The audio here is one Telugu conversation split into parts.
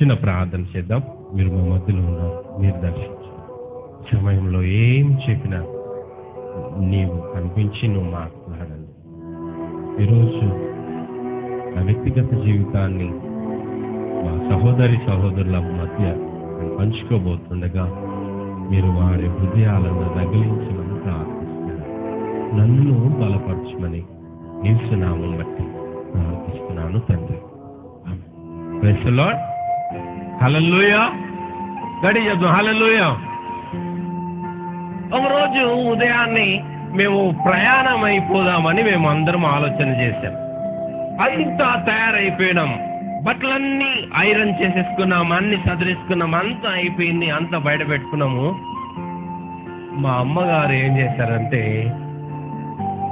చిన్న ప్రార్థన చేద్దాం. మీరు మా మధ్యలో ఉన్నారు, మీరు దర్శించు. సమయంలో ఏం చెప్పినా నీవు కనిపించి నువ్వు మాట్లాడాలి. ఈరోజు నా వ్యక్తిగత జీవితాన్ని మా సహోదరుల మధ్య పంచుకోబోతుండగా మీరు వారి హృదయాలను రగిలించమని ప్రార్థిస్తున్నాను. నన్ను బలపరచమని నిల్చున్నామని బట్టి ప్రార్థిస్తున్నాను తండ్రి. Praise the lord. హల్లెలూయా. గట్టిగా చెప్దాం, హల్లెలూయా. ఒకరోజు ఉదయాన్నే మేము ప్రయాణం అయిపోదామని మేము అందరం ఆలోచన చేశాం. అంతా తయారైపోయినాం, బట్టలన్నీ ఐరన్ చేసేసుకున్నాం, అన్ని సదిరేసుకున్నాం, అంతా అయిపోయింది, అంతా బయట పెట్టుకున్నాము. మా అమ్మగారు ఏం చేశారంటే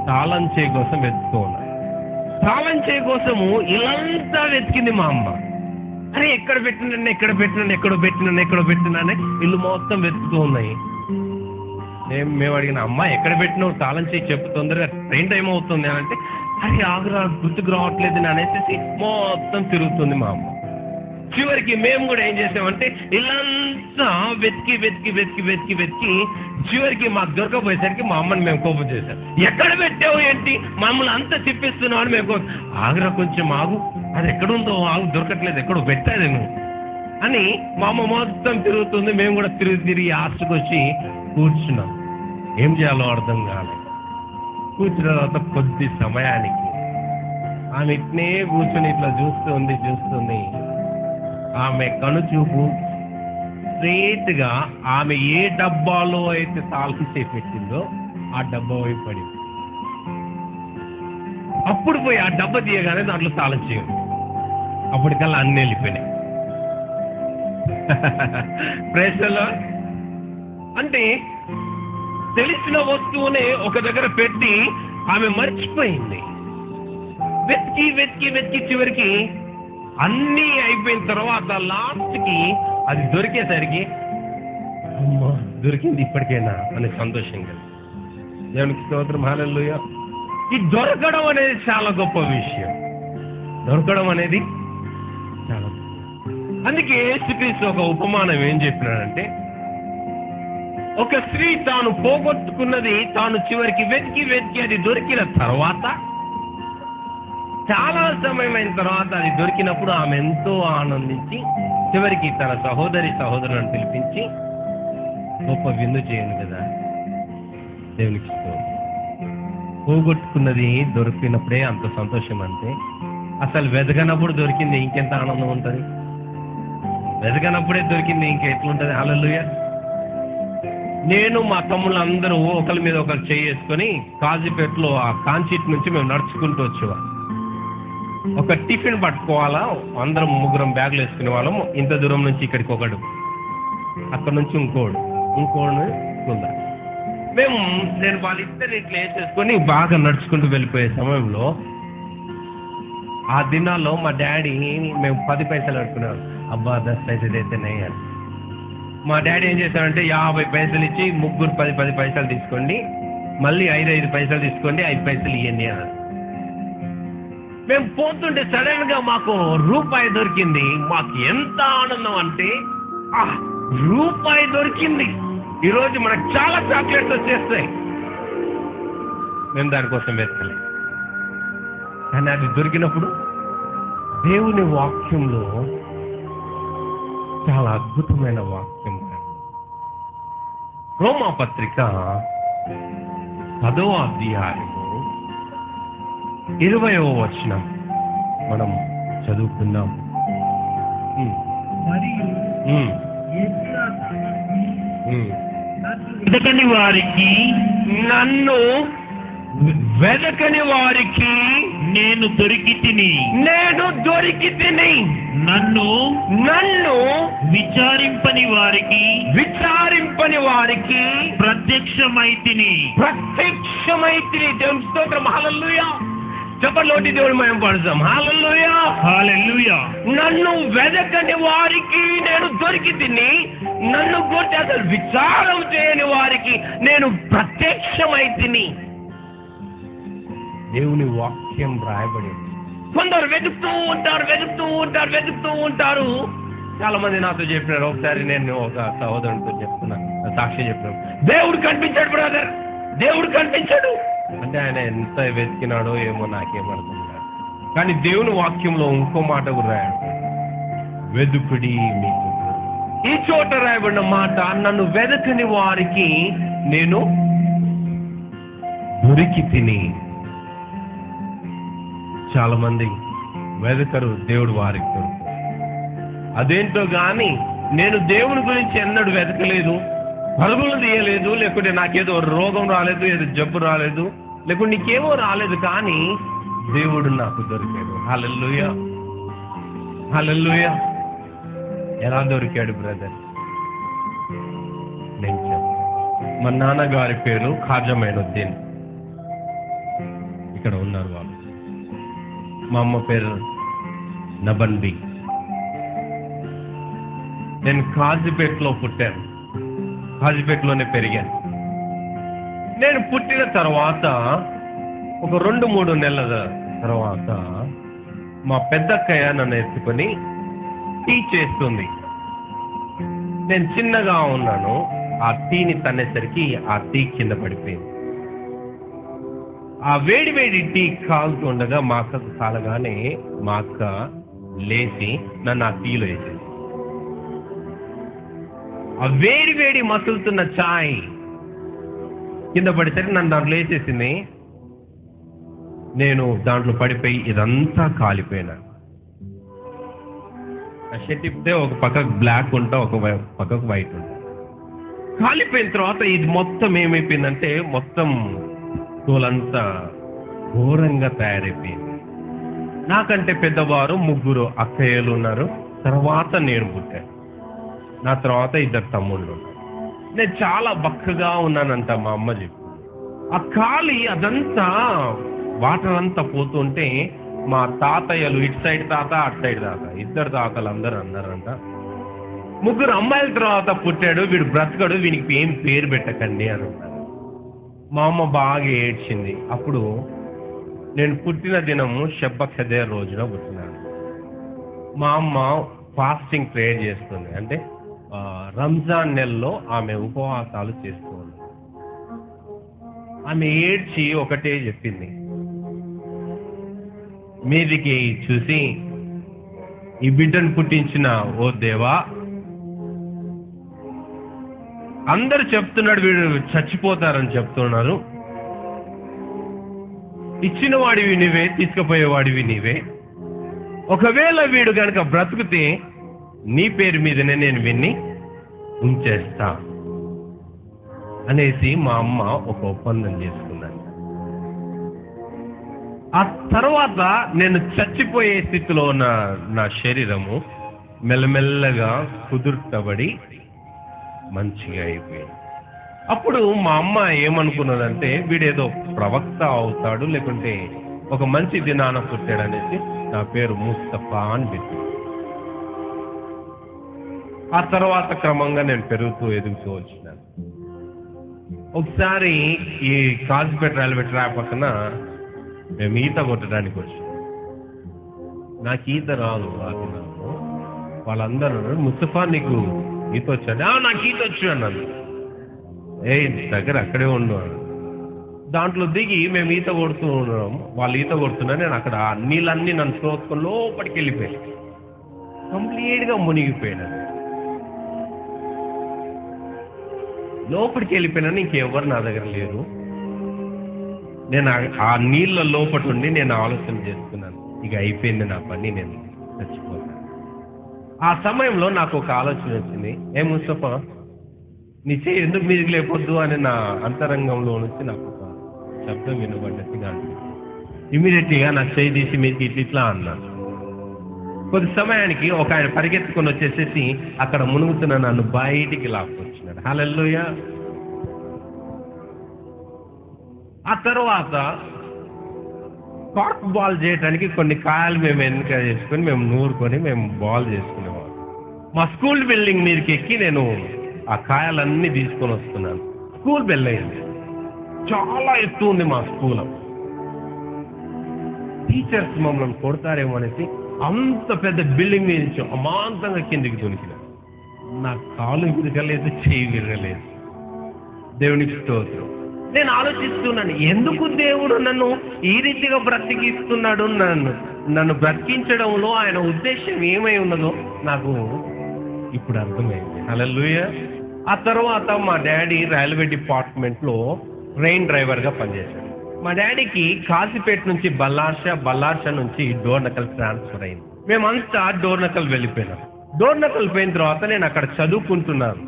తాళం చేయి కోసం వెతుకున్నారు. తాళం చేయి కోసము ఇల్లంతా వెతికింది మా అమ్మ. అరే ఎక్కడ పెట్టినానే ఇల్లు మొత్తం వెతుకుతూ ఉన్నాయి. మేము అడిగిన అమ్మ ఎక్కడ పెట్టినావు, తాళం చేయి చెప్పు, తొందరగా ట్రైన్ టైం అవుతుంది అని అంటే, అరే ఆగురా గుర్తుకు రావట్లేదు అని అనేసి మొత్తం తిరుగుతుంది మా అమ్మ. చివరికి మేము కూడా ఏం చేసామంటే ఇల్లంతా వెతికి చివరికి మాకు దొరకపోయేసరికి మా అమ్మని మేము కోపం చేశాం. ఎక్కడ పెట్టావు ఏంటి, మమ్మల్ని అంతా తిప్పిస్తున్నావు అని మేము ఆగురా కొంచెం ఆగు, అది ఎక్కడుందో ఆగు, దొరకట్లేదు, ఎక్కడో పెట్టా నేను అని మా అమ్మ మొత్తం తిరుగుతుంది. మేము కూడా తిరిగి ఆస్తికి వచ్చి కూర్చున్నాం. ఏం చేయాలో అర్థం కాలేదు. కూర్చున్న తర్వాత కొద్ది సమయానికి ఆమె ఇట్నే కూర్చొని ఇట్లా చూస్తుంది. ఆమె కనుచూపు స్ట్రేట్గా ఆమె ఏ డబ్బాలో అయితే తాళం చేసి పెట్టిందో ఆ డబ్బా వైపు పడింది. అప్పుడు పోయి ఆ డబ్బా తీయగానే దాంట్లో తాళం చేయండి. అప్పటికల్లా అన్ని వెళ్ళిపోయినాయి. Praise the lord. అంటే తెలిసిన వస్తువునే ఒక దగ్గర పెట్టి ఆమె మర్చిపోయింది. వెతికి చివరికి అన్నీ అయిపోయిన తర్వాత లాస్ట్కి అది దొరికేసరికి అమ్మా దొరికింది ఇప్పటికైనా అనే సంతోషం కలిగి దేవునికి స్తోత్రం, హల్లెలూయా. ఈ దొరకడం అనేది చాలా గొప్ప విషయం. దొరకడం అనేది చాలా, అందుకే యేసుక్రీస్తు ఒక ఉపమానం ఏం చెప్పినాడంటే, ఒక స్త్రీ తాను పోగొట్టుకున్నది తాను చివరికి వెతికి అది దొరికిన తర్వాత, చాలా సమయం అయిన తర్వాత అది దొరికినప్పుడు ఆమె ఎంతో ఆనందించి చివరికి తన సహోదరులను పిలిపించి గొప్ప విందు చేయండి కదా. దేవునికి స్తోత్రం. పోగొట్టుకున్నది దొరికినప్పుడే అంత సంతోషం అంటే, అసలు వెతకనప్పుడు దొరికింది ఇంకెంత ఆనందం ఉంటుంది. వెతకనప్పుడే దొరికింది ఇంకా ఎట్లుంటుంది. హల్లెలూయా. నేను మా తమ్ముళ్ళు అందరూ ఒకరి మీద ఒకరు చేసుకొని కాజీపేటలో ఆ కాన్సీట్ నుంచి మేము నడుచుకుంటూ వచ్చేవాళ్ళం. ఒక టిఫిన్ పట్టుకోవాలా, అందరం ముగ్గురం బ్యాగులు వేసుకునే వాళ్ళం. ఇంత దూరం నుంచి ఇక్కడికి ఒకడు, అక్కడ నుంచి ఇంకోడు ఉందా. నేను వాళ్ళిద్దరు ఇట్లా వేసేసుకొని బాగా నడుచుకుంటూ వెళ్ళిపోయే సమయంలో ఆ దినాల్లో మా డాడీ మేము 10 పైసలు అడుకునేవాళ్ళం. అబ్బా 10 పైసలు అయితే నెయ్యాలి. మా డాడీ ఏం చేశారంటే 50 పైసలు ఇచ్చి ముగ్గురు 10 పైసలు తీసుకోండి, మళ్ళీ 5 పైసలు తీసుకోండి, 5 పైసలు ఇవ్వండి అన్నారు. మేము పోతుంటే సడన్ గా మాకు రూపాయి దొరికింది. మాకు ఎంత ఆనందం అంటే, రూపాయి దొరికింది, ఈరోజు మనకు చాలా చాక్లెట్స్ వచ్చేస్తాయి. మేము దానికోసం వెతకలే, కానీ అది దొరికినప్పుడు దేవుని వాక్యంలో చాలా అద్భుతమైన వాక్యం. రోమాపత్రిక 10వ అధ్యాయము 20వ వచనం మనం చదువుకుందాం. వెదకని వారికి, నన్ను వెదకని వారికి నేను దొరికి తిని, నన్ను విచారింపని వారికి ప్రత్యక్షమైతిని. దేవుని స్తోత్రం, హల్లెలూయా. చెప్పలోటి దేవుడు మేము పడతాం. హల్లెలూయా, హల్లెలూయా. నన్ను వెదకని వారికి నేను దొరికి తిని, నన్ను కొట్టి అసలు విచారం చేయని వారికి నేను ప్రత్యక్షమైతిని. దేవుని వాక్యం రాయబడి, కొందరు వెతుకుతూ ఉంటారు. చాలా మంది నాతో చెప్పినారు. ఒకసారి నేను ఒక సహోదరునితో చెప్తున్నా, సాక్షి చెప్పినాడు, దేవుడు కనిపించాడు బ్రదర్, దేవుడు కనిపించాడు అంటే ఆయన ఎంత వెతికినాడో ఏమో నాకేమర్థం కాదు. కానీ దేవుని వాక్యంలో ఇంకో మాట కూడా రాయాడు, వెదుకుడి మీకు. ఈ చోట రాయబడిన మాట, నన్ను వెదకని వారికి నేను దొరికి తిని. చాలా మంది వెదకరు, దేవుడు వారికి దొరుకుతాడు. అదేంటో గాని నేను దేవుని గురించి ఎన్నడూ వెతకలేదు, పరుగులు తీయలేదు, లేకుంటే నాకేదో రోగం రాలేదు, ఏదో జబ్బు రాలేదు, లేకుంటే నీకేమో రాలేదు, కానీ దేవుడు నాకు దొరికాడు. హల్లెలూయా, హల్లెలూయా. ఎలా దొరికాడు బ్రదర్? నేను చెప్తాను. మా నాన్నగారి పేరు ఖాజా మైనుద్దీన్, ఇక్కడ ఉన్నారు వాళ్ళు. మా అమ్మ పేరు నబన్బి. నేను కాజీపేటలో పుట్టాను, కాజీపేటలోనే పెరిగాను. నేను పుట్టిన తర్వాత ఒక 2-3 నెలల తర్వాత మా పెద్దక్కయ్య నన్ను ఎత్తుకొని టీ చేస్తుంది. నేను చిన్నగా ఉన్నాను. ఆ టీని తన్నేసరికి ఆ టీ కింద పడిపోయింది. ఆ వేడి వేడి టీ కాలుతుండగా మా అక్కకు కాలగానే మా అక్క లేచి నన్ను ఆ టీలో వేసేది. ఆ వేడి వేడి మసులుతున్న ఛాయ్ కింద పడేసరికి నన్ను దాంట్లో వేసేసింది. నేను దాంట్లో పడిపోయి ఇదంతా కాలిపోయినా. ఆ షర్ట్ ఇప్పితే ఒక పక్కకు బ్లాక్ ఉంటా, ఒక పక్కకు వైట్ ఉంటా. కాలిపోయిన తర్వాత ఇది మొత్తం ఏమైపోయిందంటే మొత్తం తోలంతా ఘోరంగా తయారైపోయింది. నాకంటే పెద్దవారు 3 అక్కయ్యలు ఉన్నారు. తర్వాత నేను పుట్టాను. నా తర్వాత 2 తమ్ముళ్ళు ఉన్నారు. నేను చాలా బక్కగా ఉన్నానంట మా అమ్మ చెప్పి. ఆ కాలి అదంతా వాటర్ అంతా పోతుంటే మా తాతయ్యలు, ఇటు సైడ్ తాత అటు సైడ్ తాత, 2 తాతలు అందరూ అన్నారంట, 3 అమ్మాయిల తర్వాత పుట్టాడు వీడు, బ్రతకడు, వీనికి ఏం పేరు పెట్టకండి అని అన్నారు. మా అమ్మ బాగా ఏడ్చింది. అప్పుడు నేను పుట్టిన దినము షబ్బ ఖదీర్ రోజున పుట్టినాను. మా అమ్మ ఫాస్టింగ్ ప్రేయర్ చేస్తుంది, అంటే రంజాన్ నెలలో ఆమె ఉపవాసాలు చేస్తుంది. ఆమె ఏడ్చి ఒకటే చెప్పింది, మీదికి చూసి ఈ బిడ్డను పుట్టించిన ఓ దేవా, అందరు చెప్తున్నాడు వీడు చచ్చిపోతారని చెప్తున్నారు, ఇచ్చిన వాడివి నీవే, తీసుకుపోయేవాడివి నీవే, ఒకవేళ వీడు కనుక బ్రతుకుతే నీ పేరు మీదనే నేను విన్ని ఉంచేస్తా అనేసి మా అమ్మ ఒక ఒప్పందం చేసుకున్నాను. ఆ తర్వాత నేను చచ్చిపోయే స్థితిలో ఉన్న నా శరీరము మెల్లమెల్లగా కుదుర్చబడి మంచిగా అయిపోయింది. అప్పుడు మా అమ్మ ఏమనుకున్నదంటే వీడేదో ప్రవక్త అవుతాడు, లేకుంటే ఒక మంచి దినాన పుట్టాడనేసి నా పేరు ముస్తఫా అని పెట్టింది. ఆ తర్వాత క్రమంగా నేను పెరుగుతూ ఎదుగుతూ వచ్చినాను. ఒకసారి ఈ కాజీపేట రైల్వే ట్రాక్ పక్కన మేము ఈత కొట్టడానికి వచ్చాం. నాకు ఈత రాదు. వాళ్ళందరూ ముస్తఫా నీకు ఈత వచ్చాడు? నాకు ఈత వచ్చు అన్నాను. దగ్గర అక్కడే ఉండు. దాంట్లో దిగి మేము ఈత కొడుతూ ఉన్నాం. వాళ్ళు ఈత కొడుతున్నా, నేను అక్కడ నీళ్ళన్నీ నన్ను తోసుకొని లోపలికి వెళ్ళిపోయాను. కంప్లీట్గా మునిగిపోయినాను. లోపలికి వెళ్ళిపోయినాను. ఇంకెవరు నా దగ్గర లేరు. నేను ఆ నీళ్ళ లోపల ఉండి నేను ఆలోచన చేస్తున్నాను, ఇక అయిపోయింది నా పని, నేను చచ్చిపోతాను. ఆ సమయంలో నాకు ఒక ఆలోచన వచ్చింది, ఏ ముస్తఫా నీ చేయి ఎందుకు మీదికి లేపొద్దు అని నా అంతరంగంలో నుంచి నాకు ఒక శబ్దం వినబడ్డట్టుగా అనిపించింది. ఇమీడియట్గా నా చేయి తీసి మీదకి ఇట్లా అన్నాను. కొద్ది సమయానికి ఒక ఆయన పరిగెత్తుకొని వచ్చేసేసి అక్కడ మునుగుతున్న నన్ను బయటికి లాక్కొచ్చినాడు. హల్లెలూయా. ఆ తర్వాత కార్క్ బాల్ చేయడానికి కొన్ని కాయలు మేము వెనుక చేసుకొని మేము నూరుకొని మేము బాల్ చేసుకునేవాళ్ళం. మా స్కూల్ బిల్డింగ్ మీదకి ఎక్కి నేను ఆ కాయలన్నీ తీసుకొని వస్తున్నాను. స్కూల్ బెల్ అయింది. చాలా ఎత్తు ఉంది మా స్కూల్. టీచర్స్ మమ్మల్ని కొడతారేమో అనేసి అంత పెద్ద బిల్డింగ్ మీద నుంచి అమాంతంగా కిందికి దొరికిన. నా కాలు విరగలేదు, చేయి విరగలేదు. దేవునికి స్తోత్రం. నేను ఆలోచిస్తున్నాను, ఎందుకు దేవుడు నన్ను ఈ రీతిగా బ్రతికిస్తున్నాడు, నన్ను బ్రతికించడంలో ఆయన ఉద్దేశం ఏమై ఉన్నదో నాకు ఇప్పుడు అర్థమైంది. హల్లెలూయా. ఆ తర్వాత మా డాడీ రైల్వే డిపార్ట్మెంట్లో ట్రైన్ డ్రైవర్గా పనిచేశాడు. మా డాడీకి కాజీపేట నుంచి బల్లార్ష నుంచి డోర్నకల్ ట్రాన్స్ఫర్ అయింది. మేమంతా డోర్నకల్ వెళ్ళిపోయినాం. డోర్నకల్ పోయిన తర్వాత నేను అక్కడ చదువుకుంటున్నాను.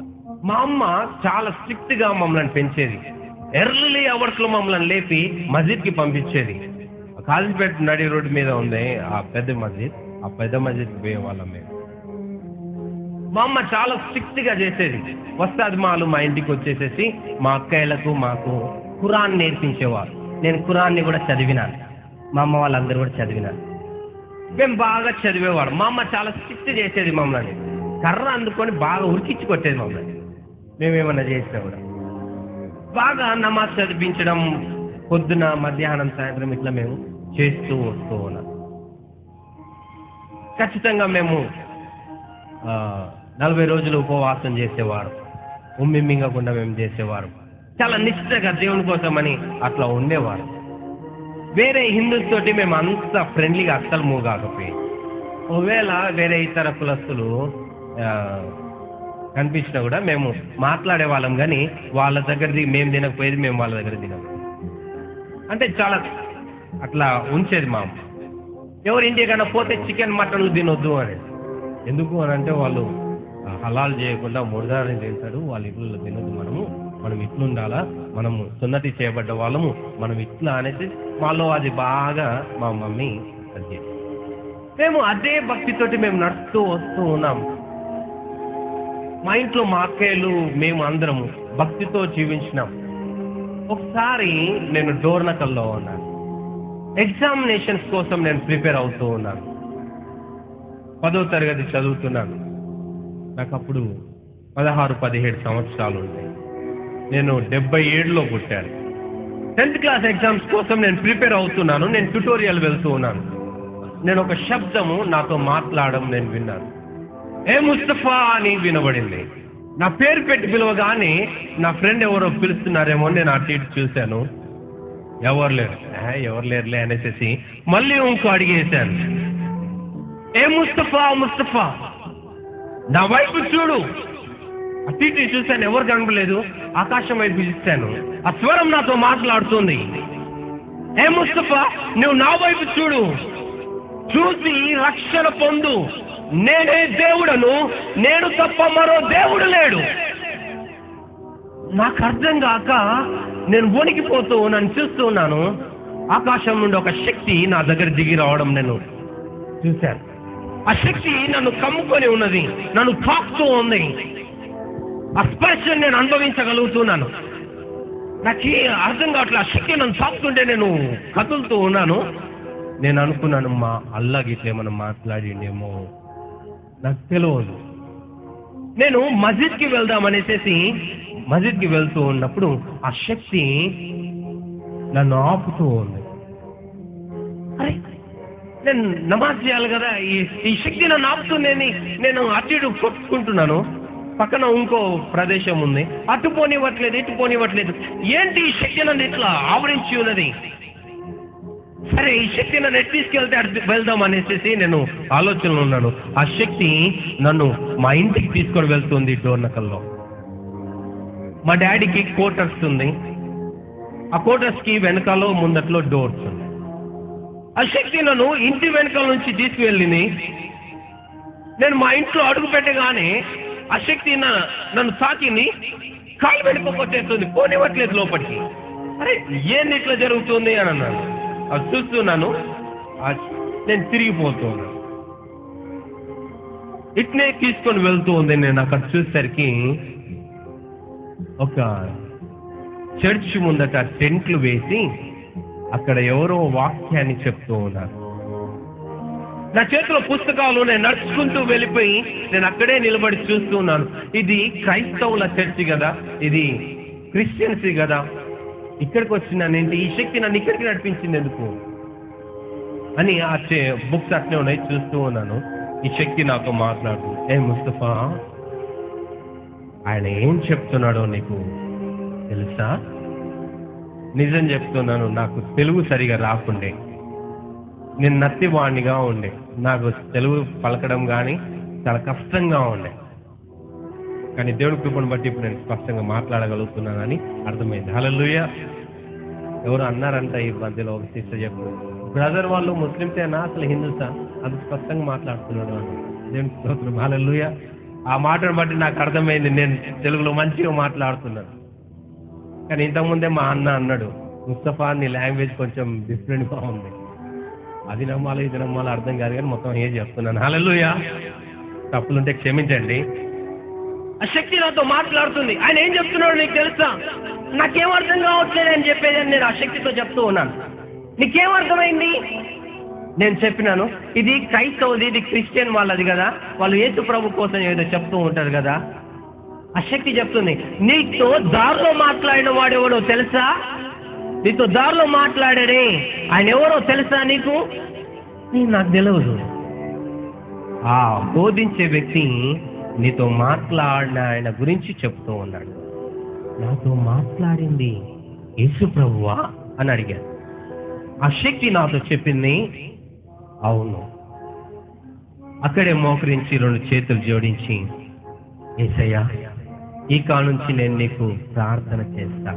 మా అమ్మ చాలా స్ట్రిక్ట్గా మమ్మల్ని పెంచేది. ఎర్లీ అవర్స్లో మమ్మల్ని లేపి మస్జిద్కి పంపించేది. కాజీపేట నడి రోడ్డు మీద ఉంది ఆ పెద్ద మస్జిద్. ఆ పెద్ద మస్జిద్కి పోయేవాళ్ళం మేము. మా అమ్మ చాలా స్ట్రిక్ట్గా చేసేది. వస్తాది మాలు మా ఇంటికి వచ్చేసేసి మా అక్కయ్యలకు మాకు ఖురాన్ నేర్పించేవారు. నేను ఖురాన్ని కూడా చదివినాను, మా అమ్మ వాళ్ళందరూ కూడా చదివినాను. మేము బాగా చదివేవాడు. మా అమ్మ చాలా స్ట్రిక్ట్ చేసేది మమ్మల్ని. కర్ర అందుకొని బాగా ఉరికించి కొట్టేది మమ్మల్ని. మేమేమన్నా చేసినా కూడా బాగా నమాజ్ చదివించడం, పొద్దున మధ్యాహ్నం సాయంత్రం ఇట్లా మేము చేస్తూ వస్తూ ఉన్నాం. ఖచ్చితంగా మేము 40 రోజులు ఉపవాసం చేసేవారు. మింగకుండా మేము చేసేవారు. చాలా నిష్ఠగా దేవుని కోసమని అట్లా ఉండేవారు. వేరే హిందూస్ తోటి మేము అంత ఫ్రెండ్లీగా అస్సలు మూవ్ కాకపోయి, ఒకవేళ వేరే ఇతర కులస్తులు కనిపించినా కూడా మేము మాట్లాడే వాళ్ళం, కానీ వాళ్ళ దగ్గరది మేము తినకపోయేది, మేము వాళ్ళ దగ్గర తినము. అంటే చాలా అట్లా ఉంచేది మా అమ్మ. ఎవరి ఇంటికన్నా పోతే చికెన్ మటన్లు తినొద్దు అని. ఎందుకు అని అంటే వాళ్ళు హలాల్ చేయకుండా మురదారిని తింటాడు, వాళ్ళ ఇళ్ళలో తినొద్దు, మనం ఇట్లుండాలా, మనము సున్నతి చేయబడ్డ వాళ్ళము, మనం ఇట్లా అనేసి మాలో అది బాగా మా మమ్మీ అది. మేము అదే భక్తితోటి మేము నడుస్తూ వస్తూ ఉన్నాం. మా ఇంట్లో మా అక్కయ్యలు మేము అందరము భక్తితో జీవించినాం. ఒకసారి నేను డోర్నకల్లో ఉన్నాను. ఎగ్జామినేషన్స్ కోసం నేను ప్రిపేర్ అవుతూ ఉన్నాను. 10వ తరగతి చదువుతున్నాను. నాకు అప్పుడు 16-17 సంవత్సరాలు ఉంటాయి. నేను 77లో పుట్టాను. 10th క్లాస్ ఎగ్జామ్స్ కోసం నేను ప్రిపేర్ అవుతున్నాను. నేను ట్యుటోరియల్ వెళ్తూ ఉన్నాను. నేను ఒక శబ్దము నాతో మాట్లాడడం నేను విన్నాను. ఏ ముస్తఫా అని వినబడింది. నా పేరు పెట్టి పిలవగానే నా ఫ్రెండ్ ఎవరో పిలుస్తున్నారేమో నేను అటు ఇటు చూశాను. ఎవరు లేరులే అనేసి మళ్ళీ ఇంకో అడిగేశాను. ఏ ముస్తఫా నా వైపు చూడు. అటు ఇటు చూశాను, ఎవరు కనపడలేదు. ఆకాశం వైపు చూశాను, ఆ స్వరం నాతో మాట్లాడుతుంది. ఏ ముస్తఫా, నువ్వు నా వైపు చూడు, చూసి రక్షణ పొందు. నేనే దేవుడను, నేను తప్ప మరో దేవుడు లేడు. నాకు అర్థం కాక నేను వణికిపోతూ నన్ను చూస్తూ ఉన్నాను. ఆకాశం నుండి ఒక శక్తి నా దగ్గర దిగి రావడం నేను చూశాను. ఆ శక్తి నన్ను కమ్ముకొని ఉన్నది, నన్ను తాకుతూ ఉంది. ఆ స్పర్శను నేను అనుభవించగలుగుతున్నాను. నాకు అర్థం కావట్లేదు. ఆ శక్తి నన్ను తాకుతుంటే నేను కదులుతూ ఉన్నాను. నేను అనుకున్నాను, మా అల్లా గిట్ల ఏమన్నా మాట్లాడిండేమో, నాకు తెలియదు. నేను మస్జిద్కి వెళ్దామనేసి మస్జిద్కి వెళ్తూ ఉన్నప్పుడు ఆ శక్తి నన్ను ఆపుతూ ఉంది. అరే, నేను నమాజ్ చేయాలి కదా, ఈ శక్తి నన్ను ఆపుతుందని నేను అటు ఇటు కొట్టుకుంటున్నాను. పక్కన ఇంకో ప్రదేశం ఉంది, అటు పోనివ్వట్లేదు, ఇటు పోనివ్వట్లేదు. ఏంటి ఈ శక్తి నన్ను ఇట్లా ఆవరించి ఉన్నది? సరే, ఈ శక్తి నన్ను ఎటు తీసుకెళ్తే అటు వెళ్దాం అనేసి నేను ఆలోచనలో ఉన్నాను. ఆ శక్తి నన్ను మా ఇంటికి తీసుకొని వెళ్తుంది. డోర్నకల్లో మా డాడీకి క్వార్టర్స్ ఉంది. ఆ క్వార్టర్స్కి వెనకాల ముందట్లో డోర్స్ ఉంది. ఆ శక్తి నన్ను ఇంటి వెనకాల నుంచి తీసుకువెళ్ళింది. నేను మా ఇంట్లో అడుగు పెట్టగానే ఆ శక్తి నన్ను తాకిని కాలు వెనుకొచ్చేస్తుంది, పోనివ్వట్లేదు లోపలికి. అరే, ఏంది ఇట్లా జరుగుతుంది అని అన్నాను. అది చూస్తున్నాను, నేను తిరిగిపోతున్నాను. ఇట్నే తీసుకొని వెళ్తూ ఉంది. నేను అక్కడ చూసేసరికి ఒక చర్చ్ ముందట టెంట్లు వేసి అక్కడ ఎవరో వాక్యాన్ని చెప్తూ ఉన్నారు. నా చేతిలో పుస్తకాలు, నేను నడుచుకుంటూ వెళ్ళిపోయి నేను అక్కడే నిలబడి చూస్తూ ఉన్నాను. ఇది క్రైస్తవుల చర్చి కదా, ఇది క్రిస్టియన్సీ కదా, ఇక్కడికి వచ్చినానేంటి? ఈ శక్తి నన్ను ఇక్కడికి నడిపించింది ఎందుకు? అని ఆ బుక్స్ అట్లే ఉన్నాయి, చూస్తూ ఉన్నాను. ఈ శక్తి నాతో మాట్లాడుతుంది, ఏ ముస్తఫా, ఆయన ఏం చెప్తున్నాడో నీకు తెలుసా? నిజం చెప్తున్నాను, నాకు తెలుగు సరిగా రాకుండే, నేను నత్తివాణిగా ఉండే, నాకు తెలుగు పలకడం కానీ చాలా కష్టంగా ఉండే. కానీ దేవుడి కృపను బట్టి ఇప్పుడు నేను స్పష్టంగా మాట్లాడగలుగుతున్నానని అర్థమైంది. హల్లెలూయా. ఎవరు అన్నారంట ఈ మధ్యలో, ఒక సిస్టర్ చెప్పు, బ్రదర్ వాళ్ళు ముస్లిమ్సేనా అసలు హిందూసా, అది స్పష్టంగా మాట్లాడుతున్నాడు అని. దేవునికి స్తోత్రం. హల్లెలూయా. ఆ మాటను బట్టి నాకు అర్థమైంది నేను తెలుగులో మంచిగా మాట్లాడుతున్నాను. కానీ ఇంతకుముందే మా అన్న అన్నాడు, ముస్తఫా నీ లాంగ్వేజ్ కొంచెం డిఫరెంట్గా ఉంది, అది నమ్మాలి ఇది నమ్మాలి అర్థం కాదు, కానీ మొత్తం ఏం చెప్తున్నాను. హల్లెలూయా. తప్పులుంటే క్షమించండి. ఆ శక్తి నాతో మాట్లాడుతుంది. ఆయన ఏం చెప్తున్నాడు నీకు తెలుసా? నాకేం అర్థం కావట్లేదు అని చెప్పేది నేను ఆ శక్తితో చెప్తూ ఉన్నాను. నీకేం అర్థమైంది? నేను చెప్పినాను, ఇది క్రైస్తవుది, ఇది క్రిస్టియన్ వాళ్ళది కదా, వాళ్ళు యేసు ప్రభు కోసం ఏదో చెప్తూ ఉంటారు కదా. ఆ శక్తి చెప్తుంది, నీతో దారిలో మాట్లాడిన వాడు ఎవడో తెలుసా? నీతో దారిలో మాట్లాడాడే ఆయన ఎవరో తెలుసా నీకు? నాకు తెలియదు. ఆ బోధించే వ్యక్తి నీతో మాట్లాడిన ఆయన గురించి చెప్తూ ఉన్నాడు. నాతో మాట్లాడింది యేసు ప్రభువా అని అడిగాను. ఆ శక్తి నాతో చెప్పింది, అవును. అక్కడే మోకరించి 2 చేతులు జోడించి, యేసయ్యా, ఈ కాలం నుంచి నేను నీకు ప్రార్థన చేస్తా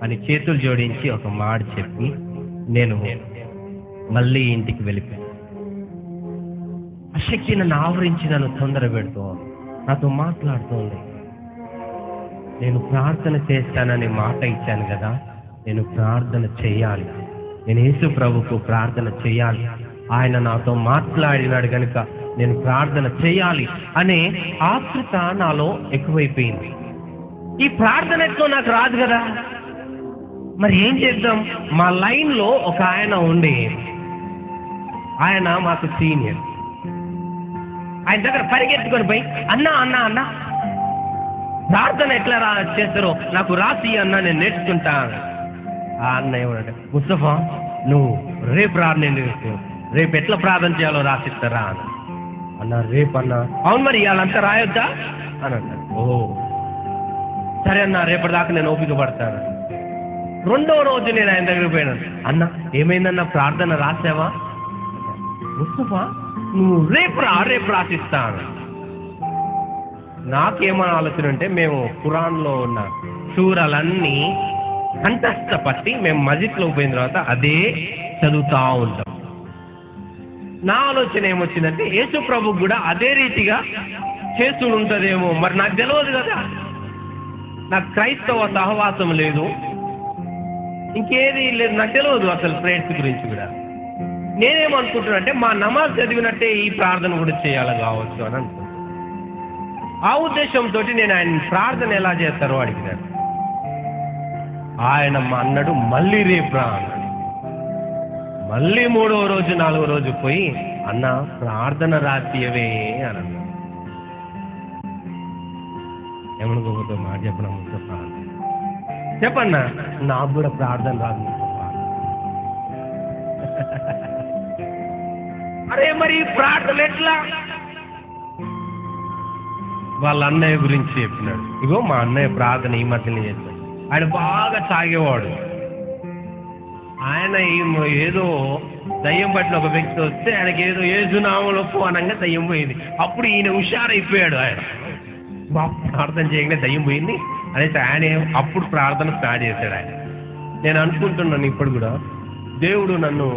అని చేతులు జోడించి ఒక మాట చెప్పి నేను మళ్ళీ ఇంటికి వెళ్ళిపోయాను. ఆ శక్తి నన్ను ఆవరించి నన్ను తొందర పెడుతూ నాతో మాట్లాడుతోంది. నేను ప్రార్థన చేస్తానని మాట ఇచ్చాను కదా, నేను ప్రార్థన చేయాలి, నేను యేసు ప్రభుకు ప్రార్థన చేయాలి, ఆయన నాతో మాట్లాడినాడు కనుక నేను ప్రార్థన చేయాలి అనే ఆతృత నాలో ఎక్కువైపోయింది. ఈ ప్రార్థన ఎట్లో నాకు రాదు కదా, మరి ఏం చేద్దాం? మా లైన్లో ఒక ఆయన ఉండి, ఆయన మాకు సీనియర్, ఆయన దగ్గర పరిగెత్తుకొని పోయి, అన్నా అన్నా అన్నా ప్రార్థన ఎట్లా చేస్తారో నాకు రాసి అన్నా, నేను నేర్చుకుంటా. ఆ అన్న ఏమన్నాడు, ముస్తఫా నువ్వు రేపు రేపు ఎట్లా ప్రార్థన చేయాలో రాసిస్తారా అన్న. రేపు అన్నా, అవును మరి వాళ్ళంతా రాయొద్దా అని అన్నాడు. ఓ సరే అన్న, రేపటిదాకా నేను ఓపిక పడతాను. 2వ రోజు నేను ఆయన దగ్గరికి పోయినాను. అన్న ఏమైందన్న, ప్రార్థన రాసావా? ముస్తఫా నువ్వు రేపు రాసిస్తాను. నాకేమని ఆలోచన అంటే, మేము ఖురాన్లో ఉన్న సూరలన్నీ కంఠస్థపట్టి మేము మస్జిద్లో పోయిన తర్వాత అదే చదువుతా ఉంటాం. నా ఆలోచన ఏమొచ్చిందంటే, యేసు ప్రభు కూడా అదే రీతిగా చేస్తూ ఉంటుందేమో, మరి నాకు తెలియదు కదా, నాకు క్రైస్తవ సహవాసం లేదు, ఇంకేది లేదు, నాకు తెలియదు అసలు ప్రేయర్స్ గురించి కూడా. నేనేమనుకుంటున్నా అంటే, మా నమాజ్ చదివినట్టే ఈ ప్రార్థన కూడా చేయాలి కావచ్చు అని అనుకుంటున్నాను. ఆ ఉద్దేశంతో నేను ఆయన ప్రార్థన ఎలా చేస్తారో అడిగినాను. ఆయన అన్నాడు, మళ్ళీ రేపు రా అన్నాడు. మళ్ళీ 3వ రోజు 4వ రోజు పోయి, అన్న ప్రార్థన రాసియవే అని అన్నాడు. ఏమనుకోకపోతే మాట చెప్పడం ముస్తఫా, చెప్పన్నా నాకు కూడా ప్రార్థన రాదు ముస్తఫా. అరే మరి ప్రార్థన ఎట్లా? వాళ్ళ అన్నయ్య గురించి చెప్పినాడు. ఇగో మా అన్నయ్య ప్రార్థన ఈ మధ్యనే చేస్తాడు. ఆయన బాగా తాగేవాడు. ఆయన ఏదో దయ్యం పట్టిన ఒక వ్యక్తి వస్తే ఆయనకి ఏదో ఏసునామంలో అనంగా దయ్యం పోయింది. అప్పుడు ఈయన హుషారైపోయాడు. ఆయన బాగా ప్రార్థన చేయగానే దయ్యం పోయింది అనేసి ఆయన అప్పుడు ప్రార్థన స్టార్ట్ చేశాడు. ఆయన నేను అనుకుంటున్నాను ఇప్పుడు కూడా దేవుడు నన్ను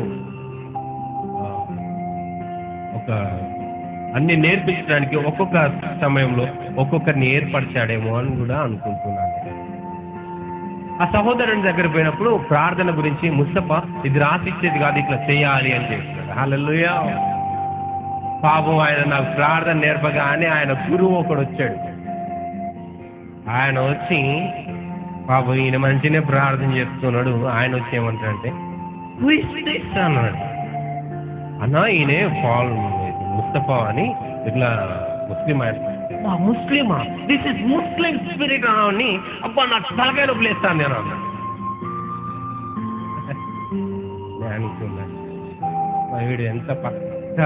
ఒక అన్ని నేర్పించడానికి ఒక్కొక్క సమయంలో ఒక్కొక్కరిని ఏర్పరిచాడేమో అని కూడా అనుకుంటున్నాను. ఆ సహోదరుని దగ్గర పోయినప్పుడు ప్రార్థన గురించి, ముస్తఫా ఇది రాసిచ్చేది కాదు, ఇట్లా చేయాలి అని చెప్పాడు. హల్లెలూయా. పాపం ఆయన నాకు ప్రార్థన నేర్పగానే ఆయన గురువు ఒకడు వచ్చాడు. ఆయన వచ్చి, పాపం ఈయన మంచినే ప్రార్థన చేస్తున్నాడు. ఆయన వచ్చి ఏమంటాడంటే, అన్నాడు, అన్నా ఈయనే ముస్తఫా అని ఇట్లా ముస్లిం ఆయన. ముస్లిమా? దిస్ ఇస్ ముస్లిం స్పిరిట్ అని. అబ్బా నాకు తలకాయ నొప్పి లేస్తాను నేను అన్నాడు. అనుకున్నాను వీడు ఎంత పక్క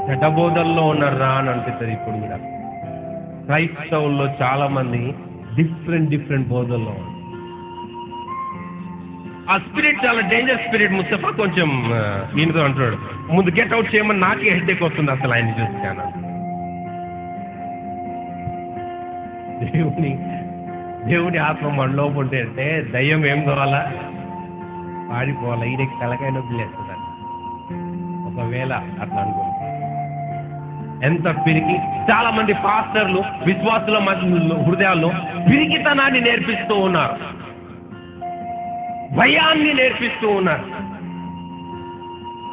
చెడ్డ బోధల్లో ఉన్నారా అని అనిపిస్తుంది. ఇప్పుడు కూడా క్రైస్తవుల్లో చాలా మంది డిఫరెంట్ బోధల్లో ఉన్నారు. ఆ స్పిరిట్ చాలా డేంజర్ స్పిరిట్. ముస్తఫా కొంచెం ఈయనతో అంటున్నాడు, ముందు గెట్ అవుట్ చేయమని నాకే హెడ్ఏక్ వస్తుంది అసలు ఆయన చూస్తాను. దేవుని ఆత్మ మనలో ఉంటే అంటే దయ్యం ఏం కావాలా, పాడిపోవాలా, ఈయనకి తలకాయ నొప్పి లేస్తుంది. ఒకవేళ అట్లా అనుకో, ఎంత పిరికి. చాలా మంది పాస్టర్లు విశ్వాసుల హృదయాల్లో పిరికితనాన్ని నేర్పిస్తూ ఉన్నారు, భయాన్ని నేర్పిస్తూ ఉన్నారు.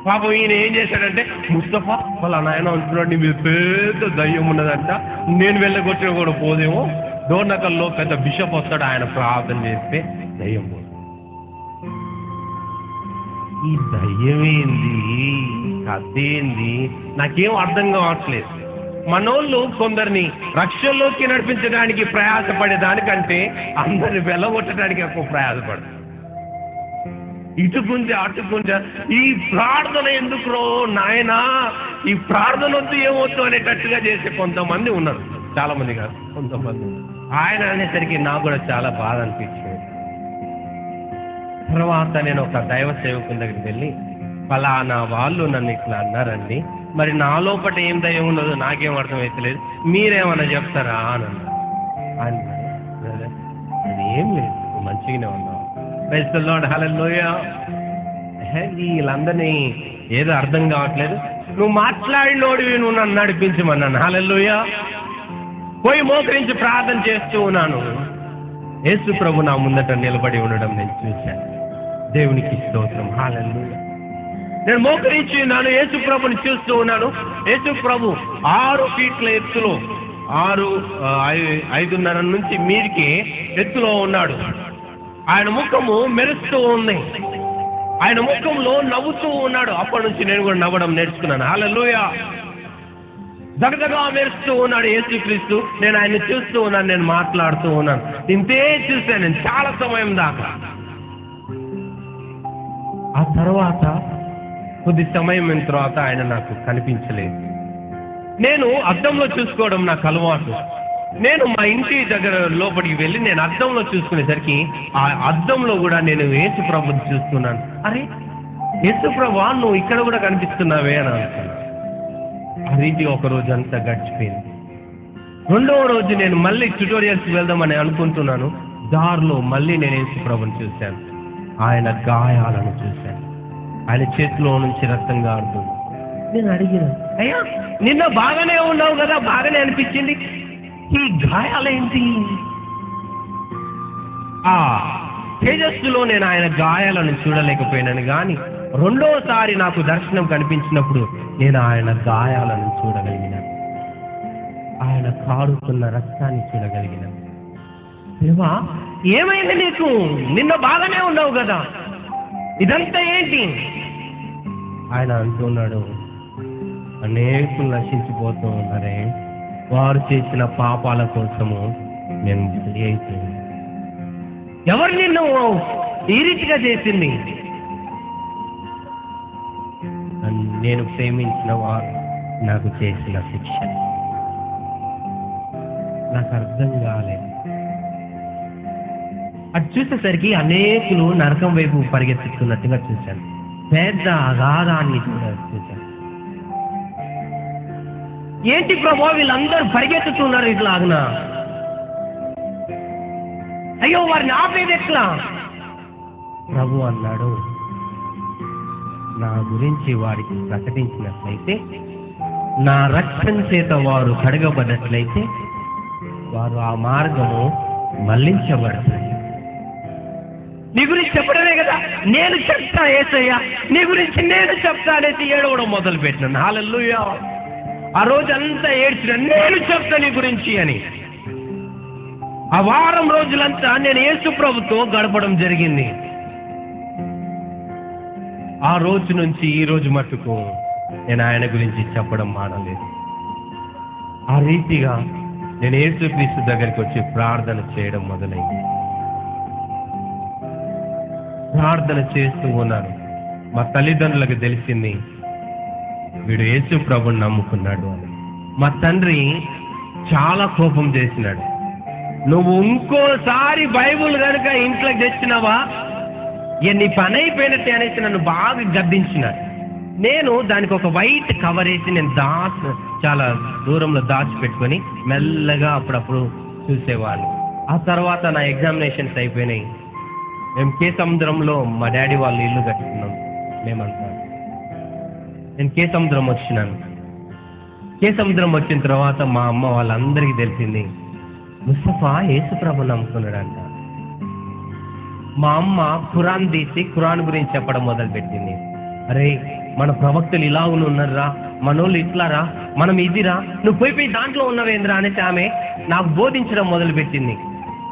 పాపం ఈయన ఏం చేశాడంటే, ముస్తఫా వాళ్ళ నాయన అంటున్నాడు నీ మీద పెద్ద దయ్యం ఉన్నదంట, నేను వెళ్ళగొచ్చిన కూడా పోదేమో, డోర్నకల్లో పెద్ద బిషప్ వస్తాడు, ఆయన ప్రార్థన చేస్తే దయ్యం పోదు. ఈ దయ్యం ఏంది, కథేంది, నాకేం అర్థం కావట్లేదు. మనోళ్ళు కొందరిని రక్షణలోకి నడిపించడానికి ప్రయాసపడేదానికంటే అందరిని వెళ్ళగొట్టడానికి ఎక్కువ ప్రయాసపడతారు. ఇటుకుంజ అటుకుంజ, ఈ ప్రార్థన ఎందుకురో నాయనా, ఈ ప్రార్థన వద్దు ఏమొద్దు అనేటట్టుగా చేసే కొంతమంది ఉన్నారు. చాలా మంది కాదు, కొంతమంది. ఆయన అనేసరికి నాకు కూడా చాలా బాధ అనిపించింది. తర్వాత నేను ఒక దైవ సేవకుని దగ్గరికి వెళ్ళి, ఫలానా వాళ్ళు నన్ను ఇట్లా అన్నారండి, మరి నా లోపల ఏం దయ్యం ఉన్నదో నాకేం అర్థమైతలేదు, మీరేమన్నా చెప్తారా అని అన్నారు. ఆయన అది ఏం లేదు, మంచిగానే ఉన్నావు. ప్రైజ్ ది లార్డ్, హల్లెలూయా. వీళ్ళందరినీ ఏదో అర్థం కావట్లేదు, నువ్వు మాట్లాడినోడివి, నువ్వు నన్ను నడిపించమన్నాను. హల్లెలూయా. పోయి మోకరించి ప్రార్థన చేస్తూ ఉన్నాను. యేసు ప్రభు నా ముందట నిలబడి ఉండడం నేను చూశాను. దేవునికి స్తోత్రం, హల్లెలూయా. నేను మోకరించి ఉన్నాను, యేసు ప్రభుని చూస్తూ ఉన్నాను. యేసు ప్రభు 6 ఫీట్ల ఎత్తులో, 5.5 నుంచి మీరికి ఎత్తులో ఉన్నాడు. ఆయన ముఖము మెరుస్తూ ఉంది, ఆయన ముఖంలో నవ్వుతూ ఉన్నాడు. అప్పటి నుంచి నేను కూడా నవ్వడం నేర్చుకున్నాను. హల్లెలూయా. దగదగా మెరుస్తూ ఉన్నాడు యేసుక్రీస్తు. నేను ఆయన చూస్తూ ఉన్నాను, నేను మాట్లాడుతూ ఉన్నాను. ఇంతే చూశాను నేను చాలా సమయం దాకా. ఆ తర్వాత కొద్ది సమయం తర్వాత ఆయన నాకు కనిపించలేదు. నేను అద్దంలో చూసుకోవడం నాకు అలవాటు. నేను మా ఇంటి దగ్గర లోపలికి వెళ్ళి నేను అద్దంలో చూసుకునేసరికి ఆ అద్దంలో కూడా నేను యేసు ప్రభుని చూస్తున్నాను. అరే యేసు ప్రభు, నువ్వు ఇక్కడ కూడా కనిపిస్తున్నావే అని అనుకున్నాను. ఆ రీతి ఒక రోజు అంతా గడిచిపోయింది. 2వ రోజు నేను మళ్ళీ ట్యుటోరియల్స్కి వెళ్దామని అనుకుంటున్నాను. దారిలో మళ్ళీ నేను యేసు ప్రభుని చూశాను. ఆయన గాయాలను చూశాను, ఆయన చేతిలో నుంచి రక్తం గారుతుంది. నేను అడిగాను, అయ్యా నిన్న బాగానే ఉన్నావు కదా, బాగానే అనిపించింది, ఈ గాయాలేంటి? ఆ తేజస్సులో నేను ఆయన గాయాలను చూడలేకపోయినాను, కానీ 2వసారి నాకు దర్శనం కనిపించినప్పుడు నేను ఆయన గాయాలను చూడగలిగినాను, ఆయన కారుతున్న రక్తాన్ని చూడగలిగినాను. దేవా ఏమైంది నీకు? నిన్న బాగానే ఉన్నావు కదా, ఇదంతా ఏంటి? ఆయన అంటున్నాడు, అనేకులు నశించిపోతూ ఉన్నారే, వారు చేసిన పాపాల కోసము నేను బలి అయిపోయాను. ఎవరు నిన్ను ఈ రీతిగా చేసింది? నేను ప్రేమించిన వారు నాకు చేసిన శిక్ష. నాకు అర్థం కాలేదు. అది చూసేసరికి అనేకులు నరకం వైపు పరిగెత్తుతున్నట్టుగా చూశాను. పెద్ద అగాధాన్ని కూడా చూశాను. ఏంటి ప్రభు, వీళ్ళందరూ పరిగెత్తుతున్నారు ఇట్లాగనా? అయ్యో వారిని ఆపేది ఎట్లా? ప్రభు అన్నాడు, నా గురించి వారికి ప్రకటించినట్లయితే, నా రక్తం చేత వారు కడగబడినట్లయితే వారు ఆ మార్గము మళ్లించబడతాయి. నీ గురించి చెప్పడమే కదా, నేను చెప్తా యేసయ్యా, నీ గురించి నేను చెప్తా అనేసి ఏడవడం మొదలు పెట్టినాను. హల్లెలూయా. ఆ రోజంతా ఏడ్చిన, నేను చెప్తా నీ గురించి అని. ఆ వారం రోజులంతా నేను యేసు ప్రభుతో గడపడం జరిగింది. ఆ రోజు నుంచి ఈ రోజు మట్టుకు నేను ఆయన గురించి చెప్పడం మానలేదు. ఆ రీతిగా నేను యేసుక్రీస్తు దగ్గరికి వచ్చి ప్రార్థన చేయడం మొదలైంది. ప్రార్థన చేస్తూ ఉన్నాను. మా తల్లిదండ్రులకు తెలిసింది వీడు యేసు ప్రభుని నమ్ముకున్నాడు అని. మా తండ్రి చాలా కోపం చేసినాడు. నువ్వు ఇంకోసారి బైబుల్ కనుక ఇంట్లోకి తెచ్చినావా నీ పని అయిపోయినట్టే అనేసి నన్ను బాగా గద్దించినాడు. నేను దానికి ఒక వైట్ కవర్ వేసి నేను చాలా దూరంలో దాచిపెట్టుకొని మెల్లగా అప్పుడప్పుడు చూసేవాడిని. ఆ తర్వాత నా ఎగ్జామినేషన్స్ అయిపోయినాయి. మేము కే సముద్రంలో మా డాడీ వాళ్ళు ఇల్లు కట్టుకున్నాం మేమంతా. నేను కే సముద్రం వచ్చినాను. కే సముద్రం వచ్చిన తర్వాత మా అమ్మ వాళ్ళందరికీ తెలిసింది ముస్తఫా యేసుప్రభు నమ్ముకున్నాడంట. మా అమ్మ ఖురాన్ తీసి ఖురాన్ గురించి చెప్పడం మొదలుపెట్టింది. అరే మన ప్రవక్తలు ఇలా ఉన్నారా, మనోళ్ళు ఇట్లారా, మనం ఇదిరా, నువ్వు పోయి దాంట్లో ఉన్నవేంద్రా అనేసి ఆమె నాకు బోధించడం మొదలుపెట్టింది.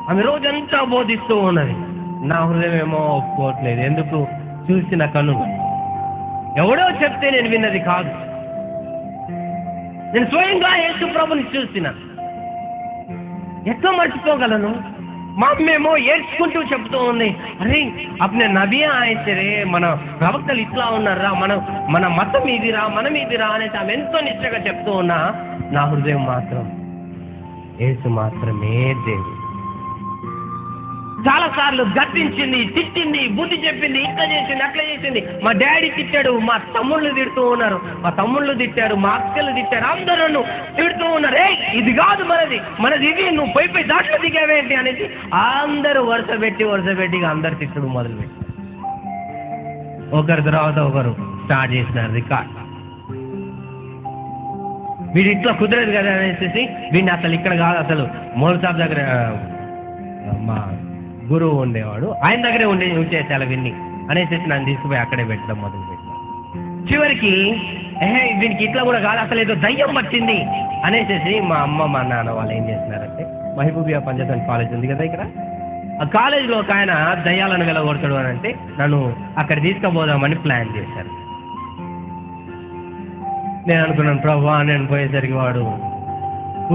ఆమె రోజంతా బోధిస్తూ ఉన్నది. నా హృదయం ఏమో ఒప్పుకోవట్లేదు. ఎందుకు? చూసిన కన్ను ఎవడో చెప్తే నేను విన్నది కాదు, నేను స్వయంగా యేసు ప్రభుని చూసిన. ఎట్లా మర్చిపోగలను? మా అమ్మేమో ఏడ్చుకుంటూ చెప్తూ ఉంది, అరే అప్పుడు నబీ ఆయసరే, మన ప్రవక్తలు ఇట్లా ఉన్నారా, మన మతం ఇదిరా, మనం ఇదిరా అనేసి ఆమె ఎంతో నిశ్చయంగా చెప్తూ ఉన్నా నా హృదయం మాత్రం యేసు మాత్రమే దేవుడు. చాలా సార్లు గద్దించింది, తిట్టింది, బుద్ధి చెప్పింది, ఇట్లా చేసింది, అట్లా చేసింది. మా డాడీ తిట్టాడు, మా తమ్ముళ్ళు తిడుతూ ఉన్నారు, మా తమ్ముళ్ళు తిట్టారు, మా అక్కలు తిట్టారు, అందరూ నన్ను తిడుతూ ఉన్నారు. ఇది కాదు మనది ఇది, నువ్వు పోయి దాంట్లో దిగావేంటి అనేసి అందరూ వరుస పెట్టి అందరు తిట్టడం మొదలుపెట్టి ఒకరి తర్వాత ఒకరు స్టార్ట్ చేసినారు రికార్డ్. వీడు ఇట్లా కుదరదు కదా అనేసి వీడిని అసలు ఇక్కడ కాదు, అసలు మౌల్ సాబ్ దగ్గర మా గురువు ఉండేవాడు, ఆయన దగ్గరే ఉంచేసాలి విన్ని అనేసి నన్ను తీసుకుపోయి అక్కడే పెట్టడం మొదలుపెట్టాను. చివరికి వీనికి ఇట్లా కూడా కాదు, అసలు ఏదో దయ్యం పట్టింది అనేసి మా అమ్మ మా నాన్న వాళ్ళు ఏం చేస్తున్నారంటే మహబూబియా పంజాబ్ కాలేజ్ ఉంది కదా ఇక్కడ, ఆ కాలేజీలో ఒక ఆయన దయ్యాలను వెలగొడతాడు అని అంటే నన్ను అక్కడ తీసుకుపోదామని ప్లాన్ చేశారు. నేను అనుకున్నాను ప్రభా, నేను పోయేసరికి వాడు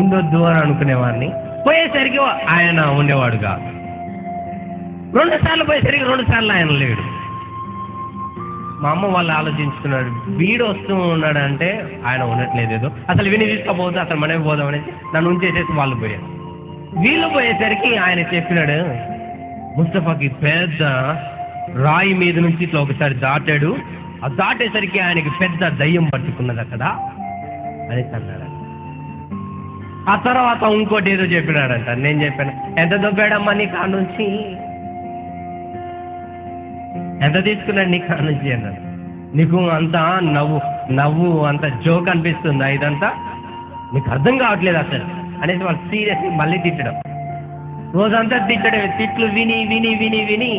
ఉండొద్దు అని అనుకునేవాడిని. పోయేసరికి ఆయన ఉండేవాడు కాదు. 2 సార్లు పోయేసరికి 2 సార్లు ఆయన లేడు. మా అమ్మ వాళ్ళు ఆలోచించుకున్నాడు, వీడు వస్తూ ఉన్నాడంటే ఆయన ఉండట్లేదు, ఏదో అసలు విని తీసుకపోతే అసలు మనమే పోదాం అనేసి నన్ను ఉంచేసేసి వాళ్ళు పోయారు. వీళ్ళు పోయేసరికి ఆయన చెప్పినాడు, ముస్తఫాకి పెద్ద రాయి మీద నుంచి ఇట్లా ఒకసారి దాటాడు, ఆ దాటేసరికి ఆయనకి పెద్ద దయ్యం పట్టుకున్నది అక్కడ అనేసి అన్నాడు. ఆ తర్వాత ఇంకోటి ఏదో చెప్పినాడంట. నేను చెప్పాను, ఎంత దొబ్బాడమ్మా నీ కాడ నుంచి, ఎంత తీసుకున్నాడు నీ కాడ నుంచి అన్నాడు. నీకు అంత నవ్వు అంత జోక్ అనిపిస్తుందా ఇదంతా, నీకు అర్థం కావట్లేదు అసలు అనేసి వాళ్ళు సీరియస్గా మళ్ళీ తిట్టడం, రోజంతా తిట్టడం, తిట్లు విని విని విని విని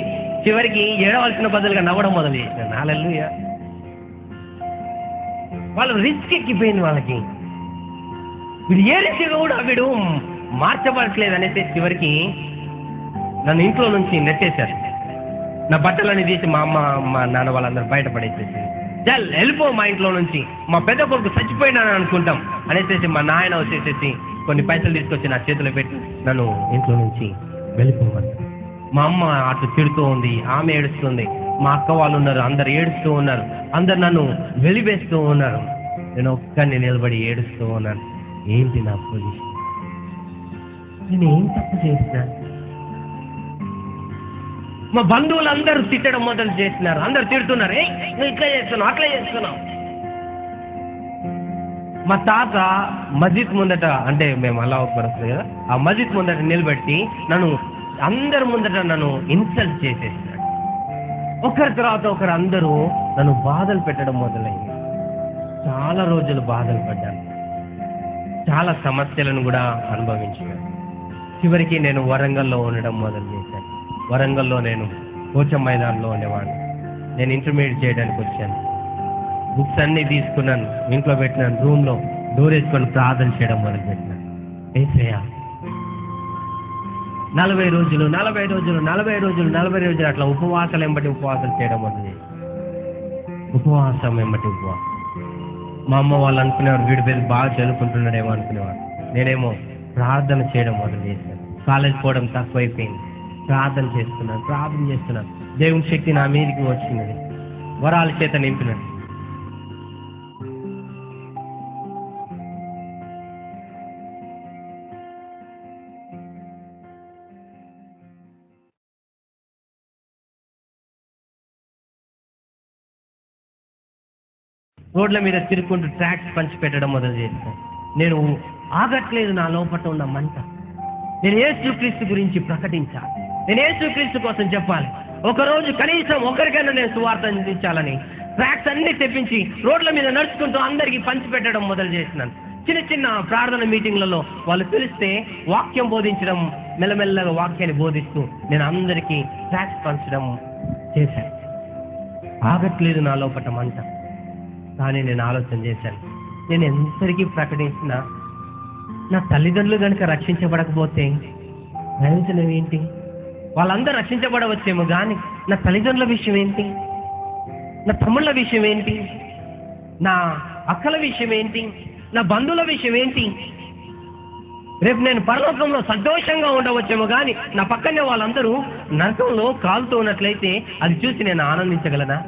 చివరికి ఏడవలసిన బదులుగా నవ్వడం మొదలు చేసినాను. హల్లెలూయా. వాళ్ళు రిస్క్ ఎక్కిపోయింది వాళ్ళకి. వీడు ఏ రీతిగా కూడా వీడు మార్చబడట్లేదు అనేసి చివరికి నన్ను ఇంట్లో నుంచి నెట్టేశారు. నా బట్టలన్నీ తీసి మా అమ్మ మా నాన్న వాళ్ళందరూ బయటపడేసేసి, చల్ వెళ్ళిపో మా ఇంట్లో నుంచి, మా పెద్ద కొడుకు చచ్చిపోయినానని అనుకుంటాం అనేసి మా నాయన వచ్చేసేసి కొన్ని పైసలు తీసుకొచ్చి నా చేతిలో పెట్టి నన్ను ఇంట్లో నుంచి వెళ్ళిపోమంటారు. మా అమ్మ అటు తిడుతూ ఉంది, ఆమె ఏడుస్తుంది, మా అక్క వాళ్ళు ఉన్నారు, అందరు ఏడుస్తూ ఉన్నారు, అందరు నన్ను వెలివేస్తూ ఉన్నారు. నేను ఒక్కడిని నిలబడి ఏడుస్తూ ఉన్నాను. ఏంటి నా పొజిషన్? నేను ఏం తప్పు చేసిన? మా బంధువులందరూ తిట్టడం మొదలు చేసినారు, అందరు తిడుతున్నారు, నువ్వు ఇట్లా చేస్తున్నావు, అట్లా చేస్తున్నావు. మా తాత మస్జిద్ ముందట, అంటే మేము అల్లా అక్బర్ వస్తుంది కదా, ఆ మస్జిద్ ముందట నిలబెట్టి నన్ను అందరి ముందట నన్ను ఇన్సల్ట్ చేసేసినాడు. ఒకరి తర్వాత ఒకరు అందరూ నన్ను బాధలు పెట్టడం మొదలైంది. చాలా రోజులు బాధలు పడ్డాను, చాలా సమస్యలను కూడా అనుభవించాను. చివరికి నేను వరంగల్లో ఉండడం మొదలు చేశాను. వరంగల్లో నేను కోచం మైదానంలో ఉండేవాడిని. నేను ఇంటర్మీడియట్ చేయడానికి వచ్చాను. బుక్స్ అన్నీ తీసుకున్నాను, ఇంట్లో పెట్టినాను, రూమ్లో డోర్ వేసుకొని ప్రార్థన చేయడం మొదలుపెట్టినాను. ఏసయ్యా 40 రోజులు అట్లా ఉపవాసాలు వెంబటి ఉపవాసాలు చేయడం మొదలు చేశాను. ఉపవాసం వెంబటి ఉపవాసం. మా అమ్మ వాళ్ళు అనుకునేవారు, వీడి పేరు బాగా చదువుకుంటున్నాడేమో అనుకునేవారు. నేనేమో ప్రార్థన చేయడం మొదలు చేశాను. కాలేజ్ పోవడం తక్కువైపోయింది. ప్రార్థన చేస్తున్నాను. దేవుని శక్తి నా మీదకి వచ్చినది. వరాల చేత నింపినాడు. రోడ్ల మీద తిరుగుకుంటూ ట్రాక్స్ పంచిపెట్టడం మొదలు చేశాను. నేను ఆగట్లేదు, నా లోపల ఉన్న మంట. నేను యేసుక్రీస్తు గురించి ప్రకటించాలి, నేను యేసుక్రీస్తు కోసం చెప్పాలి. ఒకరోజు కనీసం ఒకరికైనా నేను సువార్త అందించాలని ట్రాక్స్ అన్ని తెప్పించి రోడ్ల మీద నడుచుకుంటూ అందరికీ పంచిపెట్టడం మొదలు చేసినాను. చిన్న చిన్న ప్రార్థన మీటింగ్లలో వాళ్ళు పిలిస్తే వాక్యం బోధించడం, మెల్లమెల్లగా వాక్యాన్ని బోధిస్తూ నేను అందరికీ ట్రాక్స్ పంచడం చేశాను. ఆగట్లేదు నా లోపల మంట. కానీ నేను ఆలోచన చేశాను, నేను ఎంతరికి ప్రకటించినా నా తల్లిదండ్రులు కనుక రక్షించబడకపోతే ప్రయోజనం ఏంటి? వాళ్ళందరూ రక్షించబడవచ్చేమో కానీ నా తల్లిదండ్రుల విషయం ఏంటి? నా తమ్ముళ్ళ విషయం ఏంటి? నా అక్కల విషయం ఏంటి? నా బంధువుల విషయం ఏంటి? రేపు నేను పరలోకంలో సంతోషంగా ఉండవచ్చేమో కానీ నా పక్కనే వాళ్ళందరూ నరకంలో కాలుతూ ఉన్నట్లయితే అది చూసి నేను ఆనందించగలనా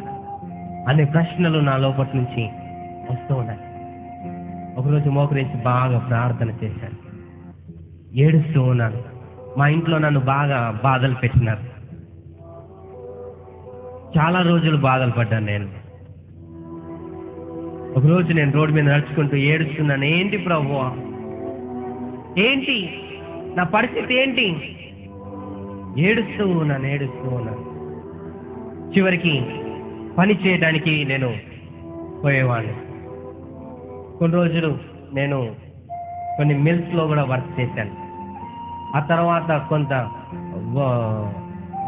అనే ప్రశ్నలు నా లోపటి నుంచి వస్తూ ఉన్నాయి. ఒకరోజు మోకరించి బాగా ప్రార్థన చేశాను, ఏడుస్తూ ఉన్నాను. మా ఇంట్లో నన్ను బాగా బాధలు పెట్టినారు. చాలా రోజులు బాధలు పడ్డాను నేను. ఒకరోజు నేను రోడ్డు మీద నడుచుకుంటూ ఏడుస్తున్నాను. ఏంటి ప్రభువా, ఏంటి నా పరిస్థితి ఏంటి? ఏడుస్తూ ఉన్నాను. చివరికి పని చేయడానికి నేను పోయేవాడిని. కొన్ని రోజులు నేను కొన్ని మిల్స్లో కూడా వర్క్ చేశాను. ఆ తర్వాత కొంత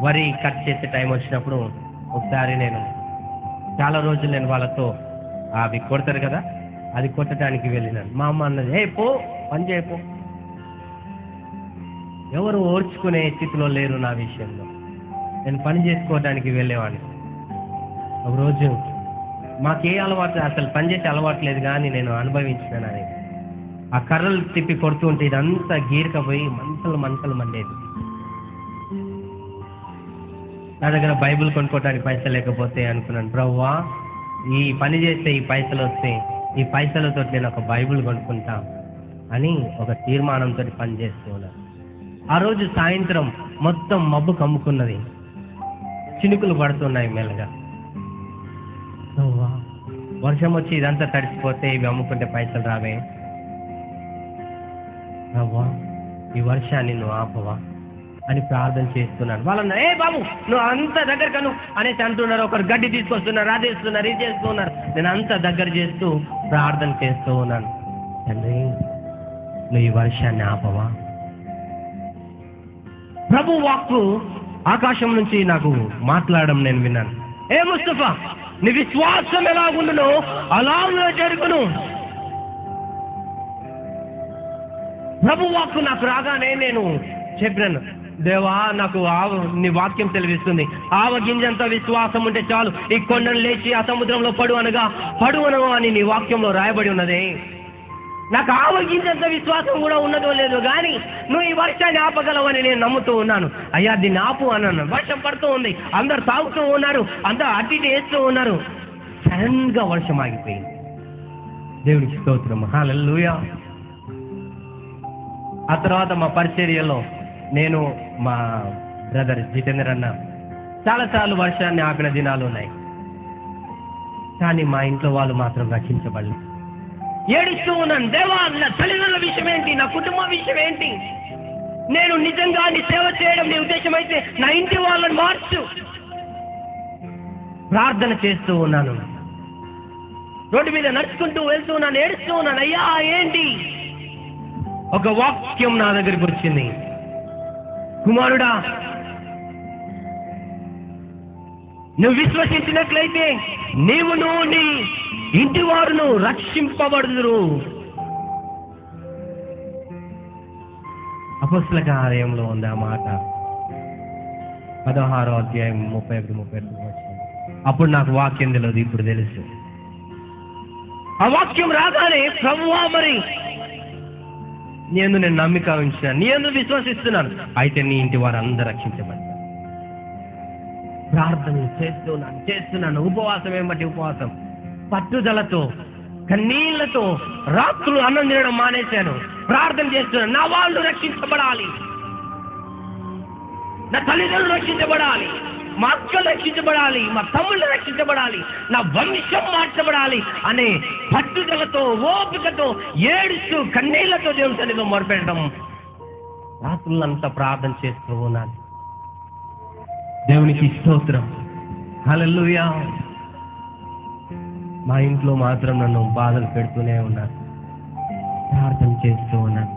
వరి కట్ చేసే టైం వచ్చినప్పుడు ఒకసారి నేను చాలా రోజులు నేను వాళ్ళతో అవి కొడతారు కదా, అది కొట్టడానికి వెళ్ళినాను. మా అమ్మ అన్నది, ఏ పో పని చేయపో. ఎవరు ఓర్చుకునే స్థితిలో లేరు నా విషయంలో. నేను పని చేసుకోవడానికి వెళ్ళేవాడిని. ఒకరోజు మాకే అలవాటు, అసలు పనిచేసే అలవాటు లేదు కానీ నేను అనుభవించినాను. అది ఆ కర్రలు తిప్పి కొడుతూ ఉంటే ఇదంతా గీరకపోయి మంటలు మండేది. నా దగ్గర బైబిల్ కొనుక్కోవడానికి పైసలు లేకపోతే అనుకున్నాను, ప్రభువా ఈ పని చేస్తే ఈ పైసలు వస్తే ఈ పైసలతో నేను ఒక బైబిల్ కొనుక్కుంటా అని ఒక తీర్మానంతో పని చేస్తూ ఉన్నాను. ఆ రోజు సాయంత్రం మొత్తం మబ్బు కమ్ముకున్నది, చినుకులు పడుతున్నాయి మెల్లగా. వర్షం వచ్చి ఇదంతా తడిసిపోతే ఇవి అమ్ముకుంటే పైసలు రావే, అవ్వా ఈ వర్షాన్ని నువ్వు ఆపవా అని ప్రార్థన చేస్తున్నాను. వాళ్ళన్నా, ఏ బాబు నువ్వు అంత దగ్గర కను అనేసి అంటున్నారు. ఒకరు గడ్డి తీసుకొస్తున్నారు, అది చేస్తున్నారు, ఇది చేస్తున్నారు. నేను అంత దగ్గర చేస్తూ ప్రార్థన చేస్తూ ఉన్నాను. తండ్రి నువ్వు ఈ వర్షాన్ని ఆపవా. ప్రభు వాక్కు ఆకాశం నుంచి నాకు మాట్లాడడం నేను విన్నాను. ఏ ముస్తఫా, నీ విశ్వాసం ఎలాగుండునో అలాగే జరుగును. ప్రభు వాక్కు నాకు రాగానే నేను చెప్పినాను, దేవా నాకు నీ వాక్యం తెలివిస్తుంది. ఆవగింజంత విశ్వాసం ఉంటే చాలు, ఈ కొండను లేచి ఆ సముద్రంలో పడువను అని నీ వాక్యంలో రాయబడి ఉన్నదే. నాకు ఆవగింజంత విశ్వాసం కూడా ఉన్నదో లేదో కానీ నువ్వు ఈ వర్షాన్ని ఆపగలవని నేను నమ్ముతూ ఉన్నాను. అయ్యా దీన్ని ఆపు అన్నాను. వర్షం పడుతూ ఉంది, అందరు తాగుతూ ఉన్నారు, అందరు అట్టి వేస్తూ ఉన్నారు. సడన్ గా వర్షం ఆగిపోయింది. దేవునికి స్తోత్రం, హల్లెలూయా. ఆ తర్వాత మా పరిచర్యలో నేను మా బ్రదర్ జితేంద్ర అన్న చాలాసార్లు వర్షాన్ని ఆపిన దినాలు ఉన్నాయి. కానీ మా ఇంట్లో వాళ్ళు మాత్రం రక్షించబడలేదు. ఏడుస్తూ ఉన్నాను, దేవా నా తల్లిదండ్రుల విషయం ఏంటి, నా కుటుంబం విషయం ఏంటి? నేను నిజంగా నీ సేవ చేయడం నీ ఉద్దేశం అయితే నా ఇంటి వాళ్ళని మార్చు. ప్రార్థన చేస్తూ ఉన్నాను, రోడ్డు మీద నడుచుకుంటూ వెళ్తూ ఉన్నాను, ఏడుస్తూ ఉన్నాను. అయ్యా ఏంటి? ఒక వాక్యం నా దగ్గరికి వచ్చింది, కుమారుడా నువ్వు విశ్వసించినట్లయితే నీవును నీ ఇంటి వారును రక్షింపబడుదురు. అపొస్తలుల కార్యంలో ఉంది ఆ మాట, 16వ అధ్యాయం 31-32. అప్పుడు నాకు వాక్యం తెలియదు, ఇప్పుడు తెలుసు. ఆ వాక్యం రాగానే ప్రభువా మరి నేను నమ్మిక ఉంచాను, నేను విశ్వసిస్తున్నాను, అయితే నీ ఇంటి వారు అందరూ రక్షించబడతారు. ప్రార్థనలు చేస్తున్నాను. ఉపవాసం ఏమిటి? ఉపవాసం పట్టుదలతో, కన్నీళ్లతో రాత్రులు అన్నం తినడం మానేశాను. ప్రార్థన చేస్తున్నాను. నా వాళ్ళు రక్షించబడాలి, నా తల్లిదండ్రులు రక్షించబడాలి, మా అక్కలు రక్షించబడాలి, మా తమ్ముళ్ళు రక్షించబడాలి, నా వంశం మార్చబడాలి అనే పట్టుదలతో, ఓపికతో, ఏడుస్తూ కన్నీళ్లతో దేవుని సన్నిధిలో మొరపెట్టడం, రాత్రులంతా ప్రార్థన చేస్తూ ఉన్నాను. దేవునికి స్తోత్రం. హల్లెలూయా. మా ఇంట్లో మాత్రం నన్ను బాధలు పెడుతూనే ఉన్నారు. ప్రార్థన చేస్తూ ఉన్నాను.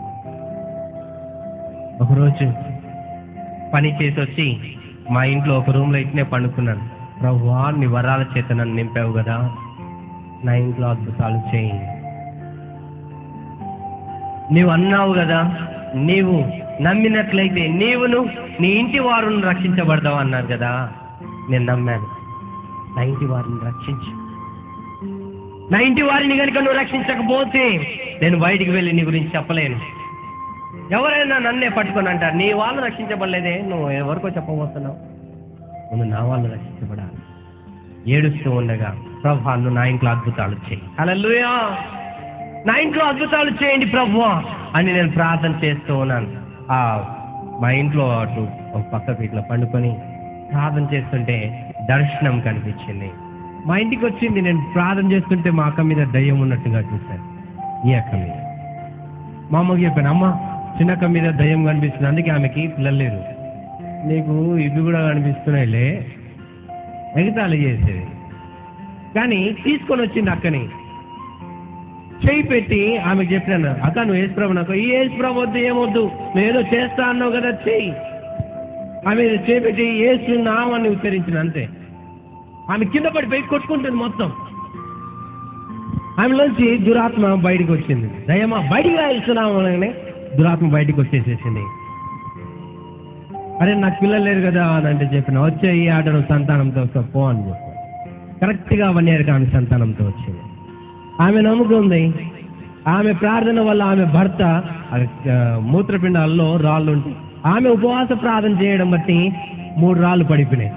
ఒకరోజు పని చేసి వచ్చి మా ఇంట్లో ఒక రూమ్లో ఇట్నే పండుకున్నాను. ప్రభువా, నీ వరాల చేత నన్ను నింపావు కదా, నా ఇంట్లో అద్భుతాలు చేయి. నీవు అన్నావు కదా, నీవు నమ్మినట్లయితే నీవును నీ ఇంటి వారును రక్షించబడతావు అన్నారు కదా. నేను నమ్మాను. నా ఇంటి వారిని రక్షించు. నా ఇంటి వారిని కనుక నువ్వు రక్షించకపోతే నేను బయటికి వెళ్ళి నీ గురించి చెప్పలేను. ఎవరైనా నన్నే పట్టుకొని అంటారు, నీ వాళ్ళు రక్షించబడలేదే, నువ్వు ఎవరికో చెప్పబోతున్నావు. నువ్వు నా వాళ్ళు రక్షించబడాలి. ఏడుస్తూ ఉండగా, ప్రభువా నువ్వు నా ఇంట్లో అద్భుతాలు చేయి. హల్లెలూయా. నా ఇంట్లో అద్భుతాలు చేయండి ప్రభువా అని నేను ప్రార్థన చేస్తూ ఉన్నాను. మా ఇంట్లో అటు ఒక పక్కకు ఇట్లా పండుకొని ప్రార్థన చేస్తుంటే దర్శనం కనిపించింది. మా ఇంటికి వచ్చింది. నేను ప్రార్థన చేస్తుంటే మా అక్క మీద దయ్యం ఉన్నట్టుగా చూశాను. ఈ అక్క మీద. మా అమ్మకి చెప్పాను, అమ్మ చిన్నక్క మీద దయ్యం కనిపిస్తుంది, అందుకే ఆమెకి పిల్లలు లేరు, నీకు ఇవి కూడా కనిపిస్తున్నాయిలే, ఎగతాళి చేసేది. కానీ తీసుకొని వచ్చింది అక్కని, చేయి పెట్టి ఆమెకు చెప్పినాను, అక్క నువ్వు యేసుప్రభు, నాకు ఈ యేసుప్రభు వద్దు, ఏమొద్దు, నేను చేస్తా అన్నావు కదా చెయ్యి. ఆమె చేయి పెట్టి యేసు నామని ఉచ్చరించిన అంతే. ఆమె కింద పడిపోయి కొట్టుకుంటుంది మొత్తం. ఆమెలోంచి దురాత్మ బయటికి వచ్చింది. దయ్యమా బయటికి రాయిస్తున్నాము అనగానే దురాత్మ బయటికి వచ్చేసేసింది. అరే నాకు పిల్లలు లేరు కదా అని అంటే చెప్పిన, వచ్చే ఈ ఆట నువ్వు సంతానంతో వస్తావు పో అని చెప్పాను. కరెక్ట్గా 1 yearకి ఆమె సంతానంతో వచ్చింది. ఆమె నమ్ముకుంది. ఆమె ప్రార్థన వల్ల ఆమె భర్త మూత్రపిండాల్లో రాళ్ళు ఉంటాయి. ఆమె ఉపవాస ప్రార్థన చేయడం బట్టి 3 రాళ్ళు పడిపోయినాయి.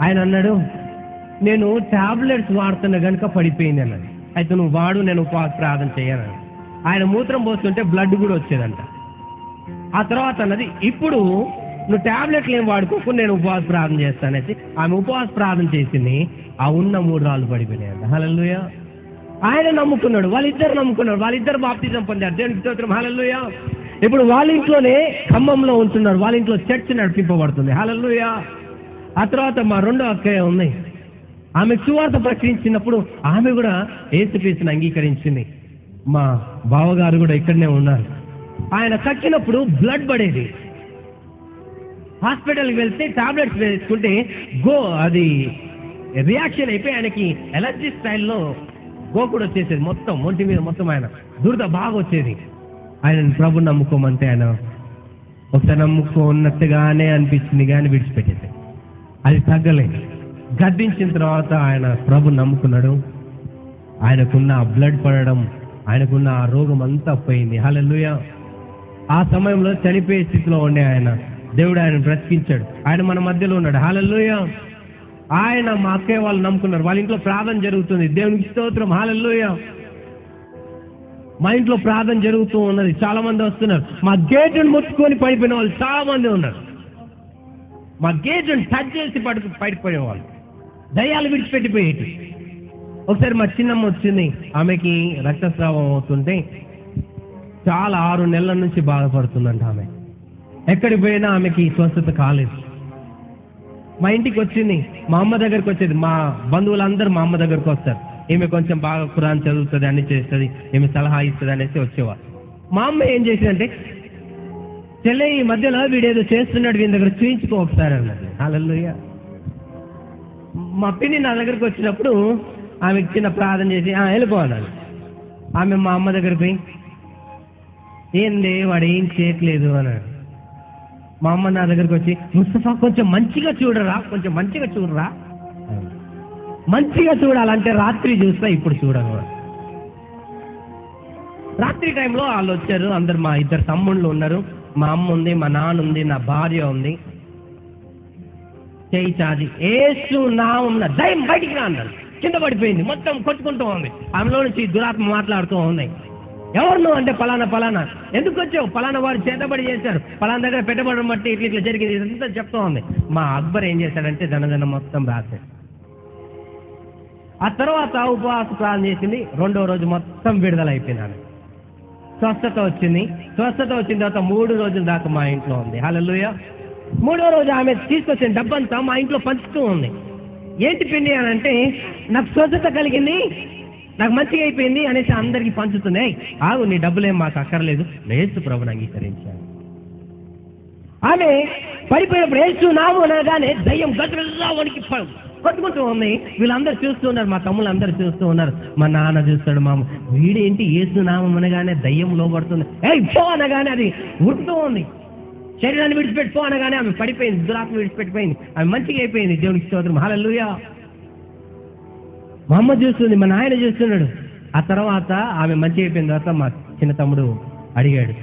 ఆయన అన్నాడు, నేను టాబ్లెట్స్ వాడుతున్నా కనుక పడిపోయింది అన్నాడు. అయితే నువ్వు వాడు, నేను ఉపవాస ప్రార్థన చేయను. ఆయన మూత్రం పోస్తుంటే బ్లడ్ కూడా వచ్చేదంట. ఆ తర్వాత అన్నది, ఇప్పుడు నువ్వు టాబ్లెట్లు ఏం వాడుకోకుండా నేను ఉపవాస ప్రార్థన చేస్తానేసి ఆమె ఉపవాస ప్రార్థన చేసింది. ఆ ఉన్న 3 రాళ్ళు పడిపోయినాయంట. హల్లెలూయా. ఆయన నమ్ముకున్నాడు, వాళ్ళిద్దరు నమ్ముకున్నాడు, వాళ్ళిద్దరు బాప్తిజం పొందారు. దేవునికి స్తోత్రం. హల్లెలూయా. ఇప్పుడు వాళ్ళ ఇంట్లోనే ఖమ్మంలో ఉంటున్నారు. వాళ్ళ ఇంట్లో చర్చ్ నడిపింపబడుతుంది. హల్లెలూయా. ఆ తర్వాత మా రెండో అక్కయ్య ఉంది. ఆమె సువార్త ప్రకటించినప్పుడు ఆమె కూడా యేసుక్రీస్తుని అంగీకరించింది. మా బావగారు కూడా ఇక్కడనే ఉన్నారు. ఆయన కక్కినప్పుడు బ్లడ్ పడేది. హాస్పిటల్కి వెళ్తే టాబ్లెట్స్ వేసుకుంటే అది రియాక్షన్ అయిపోయి ఆయనకి ఎలర్జీ స్టైల్లో గోకుడు వచ్చేసేది. మొత్తం ఒంటి మీద మొత్తం ఆయన దురద బాగా వచ్చేది. ఆయన ప్రభు నమ్ముకోమంటే ఆయన ఒకసారి నమ్ముకున్నట్టుగానే అనిపించింది కానీ విడిచిపెట్టేది. అది తగ్గలేదు. గద్దించిన తర్వాత ఆయన ప్రభు నమ్ముకున్నాడు. ఆయనకున్న ఆ బ్లడ్ పడడం, ఆయనకున్న ఆ రోగం అంతా పోయింది. హల్లెలూయా. ఆ సమయంలో చనిపోయే స్థితిలో ఉండే ఆయన దేవుడు ఆయన బ్రతికించాడు. ఆయన మన మధ్యలో ఉన్నాడు. హల్లెలూయా. ఆయన మా అక్కయ్య వాళ్ళు నమ్ముకున్నారు. వాళ్ళ ఇంట్లో ప్రార్థన జరుగుతుంది. దేవునికి స్తోత్రం. హల్లెలూయా. మా ఇంట్లో ప్రార్థన జరుగుతూ ఉన్నది. చాలా మంది వస్తున్నారు. మా గేటును ముట్టుకొని పడిపోయిన వాళ్ళు చాలా మంది ఉన్నారు. మా గేటును టచ్ చేసి పడిపోయే వాళ్ళు, దయ్యాలు విడిచిపెట్టిపోయేటి. ఒకసారి మా చిన్నమ్మ వచ్చింది. ఆమెకి రక్తస్రావం అవుతుంటే చాలా 6 నెలల నుంచి బాధపడుతుందంట. ఆమె ఎక్కడికి పోయినా ఆమెకి స్వస్థత కాలేదు. మా ఇంటికి వచ్చింది. మా అమ్మ దగ్గరికి వచ్చేది. మా బంధువులందరూ మా అమ్మ దగ్గరకు వస్తారు. ఈమె కొంచెం బాగా ఖురాన్ చదువుతుంది, అన్ని చేస్తుంది, ఈమె సలహా ఇస్తుంది అనేసి వచ్చేవారు. మా అమ్మ ఏం చేసిందంటే, చెల్లె ఈ మధ్యలో వీడేదో చేస్తున్నాడు, వీని దగ్గర చూయించుకో ఒకసారి అన్నది. హల్లెలూయా. మా పిన్ని నా దగ్గరికి వచ్చినప్పుడు ఆమెకి చిన్న ప్రార్థన చేసి వెళ్ళిపోవాలి. ఆమె మా అమ్మ దగ్గరికి పోయి, ఏంది వాడు ఏం చేయట్లేదు అన్నాడు. మా అమ్మ నా దగ్గరికి వచ్చి, ముస్తఫా కొంచెం మంచిగా చూడరా, కొంచెం మంచిగా చూడరా. మంచిగా చూడాలంటే రాత్రి చూస్తా, ఇప్పుడు చూడను. రాత్రి టైంలో వాళ్ళు వచ్చారు. అందరు మా 2 తమ్ముళ్ళు ఉన్నారు, మా అమ్మ ఉంది, మా నాన్న ఉంది, నా భార్య ఉంది. చేయి చాచి యేసు నామమున దయ్యం బయటికి రా అన్నాడు. కింద పడిపోయింది, మొత్తం కొట్టుకుంటూ ఉంది. ఆమెలో నుంచి దురాత్మ మాట్లాడుతూ ఉంది. ఎవరు నువ్వు అంటే పలానా. ఎందుకు వచ్చావు? పలానా వారు చేతబడి చేశారు, పలానా దగ్గర పెట్టబడడం బట్టి ఇట్లా జరిగింది, ఇదంతా చెప్తూ ఉంది. మా అక్బర్ ఏం చేశాడంటే ధనధన మొత్తం రాశాడు. ఆ తర్వాత ఉపవాస ప్రార్థన చేసింది. 2వ రోజు మొత్తం విడుదల అయిపోయింది. ఆమె స్వస్థత వచ్చింది. స్వస్థత వచ్చిన తర్వాత 3 రోజుల దాకా మా ఇంట్లో ఉంది. హల్లెలూయా. 3వ రోజు ఆమె తీసుకొచ్చిన డబ్బంతా మా ఇంట్లో పంచుతూ ఉంది. ఏంటి పిండి అని అంటే, నాకు స్వస్థత కలిగింది, నాకు మంచిగా అయిపోయింది అనేసి అందరికీ పంచుతుంది. ఆగు, నీ డబ్బులేం మాకు అక్కర్లేదు, యేసు ప్రభుని అంగీకరించాను. ఆమె పడిపోయినప్పుడు యేసు నామం అనగానే దయ్యం గట్టిగా వణికి కొట్టుకుంటూ ఉంది. వీళ్ళందరూ చూస్తూ ఉన్నారు, మా తమ్ముళ్ళు అందరూ చూస్తూ ఉన్నారు. మా నాన్న చూస్తాడు, మా వీడేంటి యేసు నామం అనగానే దయ్యం లోబడుతుంది, పో అనగానే అది ఉరుకుతూ ఉంది. శరీరాన్ని విడిచిపెట్టిపో అనగానే ఆమె పడిపోయింది, దురాత్మ విడిచిపెట్టిపోయింది, ఆమె మంచిగా అయిపోయింది. దేవునికి స్తోత్రం, హల్లెలూయా. మా అమ్మ చూస్తుంది, మా నాయన చూస్తున్నాడు. ఆ తర్వాత ఆమె మంచి అయిపోయిన తర్వాత మా చిన్న తమ్ముడు అడిగాడు,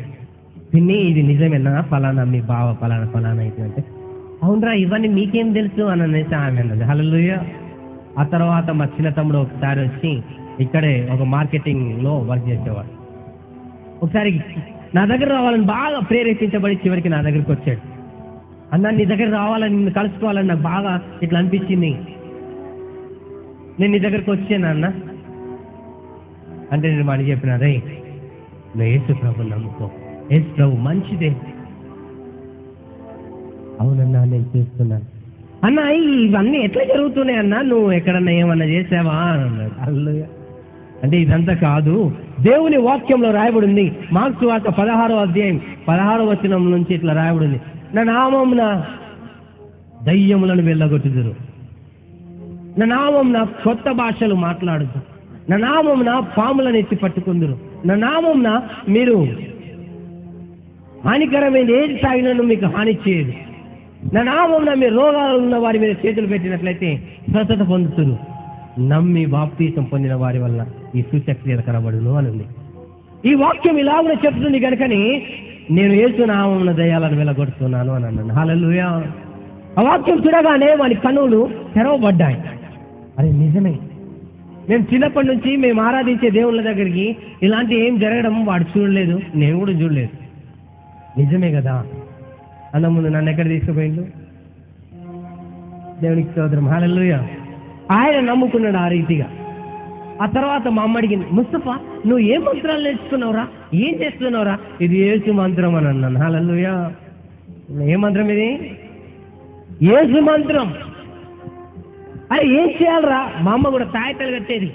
పిన్ని ఇది నిజమేనా, ఫలానా మీ బావ ఫలానా అయితే అంటే, అవునరా ఇవన్నీ మీకేం తెలుసు అని అనేసి ఆమె అన్నది. హల్లెలూయా. ఆ తర్వాత మా చిన్న తమ్ముడు ఒకసారి వచ్చి ఇక్కడే ఒక మార్కెటింగ్లో వర్క్ చేసేవాడు. ఒకసారి నా దగ్గర రావాలని బాగా ప్రేరేపించబడి చివరికి నా దగ్గరికి వచ్చాడు. అన్న నీ దగ్గర రావాలని, నిన్ను కలుసుకోవాలని నాకు బాగా ఇట్లా అనిపించింది, నేను నీ దగ్గరికి వచ్చాను అన్న అంటే నేను వాడికి చెప్పిన, రే నువ్వు యేసు ప్రభు నమ్ముకో, యేసు ప్రభు మంచిదే. అవునన్నా నేను చూస్తున్నాను. అన్న ఇవన్నీ ఎట్లా జరుగుతున్నాయి అన్న, నువ్వు ఎక్కడన్నా ఏమన్నా చేసావా అని అన్నాడు. హల్లెలూయా. అంటే ఇదంతా కాదు, దేవుని వాక్యంలో రాయబడింది. మార్క్సు వార్త 16వ అధ్యాయం 16వ వచనం నుంచి ఇట్లా రాయబడింది, నా నామమున దయ్యములను వెళ్ళగొట్టుదురు, నా నామమున కొత్త భాషలు మాట్లాడుదు, నా నామమున పాములను ఎత్తి పట్టుకుందురు, నా నామమున మీరు హానికరమైన ఏది తాగినను మీకు హాని చేయదు, నా నామమున మీరు రోగాలు ఉన్న వారి మీద చేతులు పెట్టినట్లయితే స్వస్థత పొందుతురు, నమ్మి బాప్తీసం పొందిన వారి వల్ల ఈ సూచక్రియలు కనబడును అని ఉంది. ఈ వాక్యం ఇలాగనే చెప్తుంది కనుకని నేను యేసు నామమున దయ్యాలను వెళ్ళగొడుతున్నాను అని అన్నాను. హల్లెలూయా. ఆ వాక్యం చూడగానే వాని కన్నులు తెరవబడ్డాయి. అది నిజమే. మేము చిన్నప్పటి నుంచి మేము ఆరాధించే దేవుళ్ళ దగ్గరికి ఇలాంటి ఏం జరగడం వాడు చూడలేదు, నేను కూడా చూడలేదు. నిజమే కదా. అన్న ముందు నన్ను ఎక్కడ తీసుకుపోయిండు? దేవునికి స్తోత్రం, హల్లెలూయా. ఆయన నమ్ముకున్నాడు ఆ రీతిగా. ఆ తర్వాత మా అమ్మ అడిగింది, ముస్తఫా నువ్వు ఏ మంత్రాలు నేర్చుకున్నావురా, ఏం చేస్తున్నావురా? ఇది యేసు మంత్రం అని అన్నాను. హల్లెలూయా. ఏ మంత్రం ఇది? యేసు మంత్రం. అది ఏం చేయాలరా? మా అమ్మ కూడా తాయితలు కట్టేది,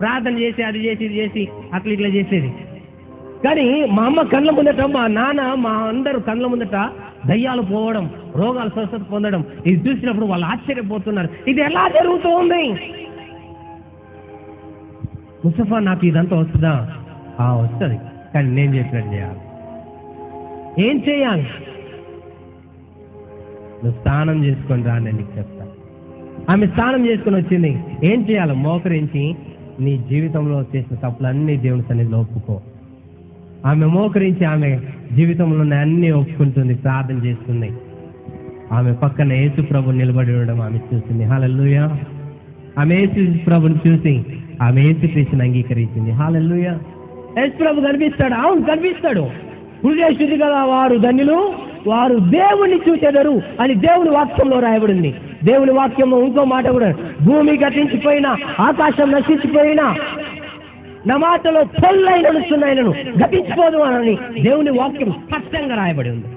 ప్రార్థన చేసి అది చేసి ఇది చేసి అట్లా ఇట్లా చేసేది. కానీ మా అమ్మ కళ్ళ ముందట, మా నాన్న, మా అందరూ కళ్ళ ముందట దయ్యాలు పోవడం, రోగాలు స్వస్థత పొందడం, ఇది చూసినప్పుడు వాళ్ళు ఆశ్చర్యపోతున్నారు, ఇది ఎలా జరుగుతూ ఉంది? ముస్తఫా నాకు ఇదంతా వస్తుందా? వస్తుంది, కానీ నేను చెప్పినట్టు చేయాలి. ఏం చేయాలి? నువ్వు స్నానం చేసుకొని రా, నేను నీకు చెప్తాను. ఆమె స్నానం చేసుకొని వచ్చింది. ఏం చేయాలి? మోకరించి నీ జీవితంలో చేసిన తప్పులన్నీ దేవుని సన్నిధిలో ఒప్పుకో. ఆమె మోకరించి ఆమె జీవితంలో అన్నీ ఒప్పుకుంటుంది, ప్రార్థన చేస్తుంది. ఆమె పక్కన యేసు ప్రభుని నిలబడి ఉండడం ఆమె చూసింది. హల్లెలూయా. ఆమె యేసు ప్రభుని చూసి ఆమె యేసు క్రీస్తుని అంగీకరించింది. హల్లెలూయా. యేసు ప్రభు కనిపిస్తాడు. అవును కనిపిస్తాడు. హృదయ శుద్ధి గల వారు ధన్యులు, వారు దేవుని చూచెదరు అని దేవుని వాక్యంలో రాయబడింది. దేవుని వాక్యంలో ఇంకో మాట కూడా, భూమి గతించిపోయినా ఆకాశం నశించిపోయినా నా మాటలో పొల్లైన నడుస్తున్నాయనను గతించిపోదు అని దేవుని వాక్యం స్పష్టంగా రాయబడి ఉంది.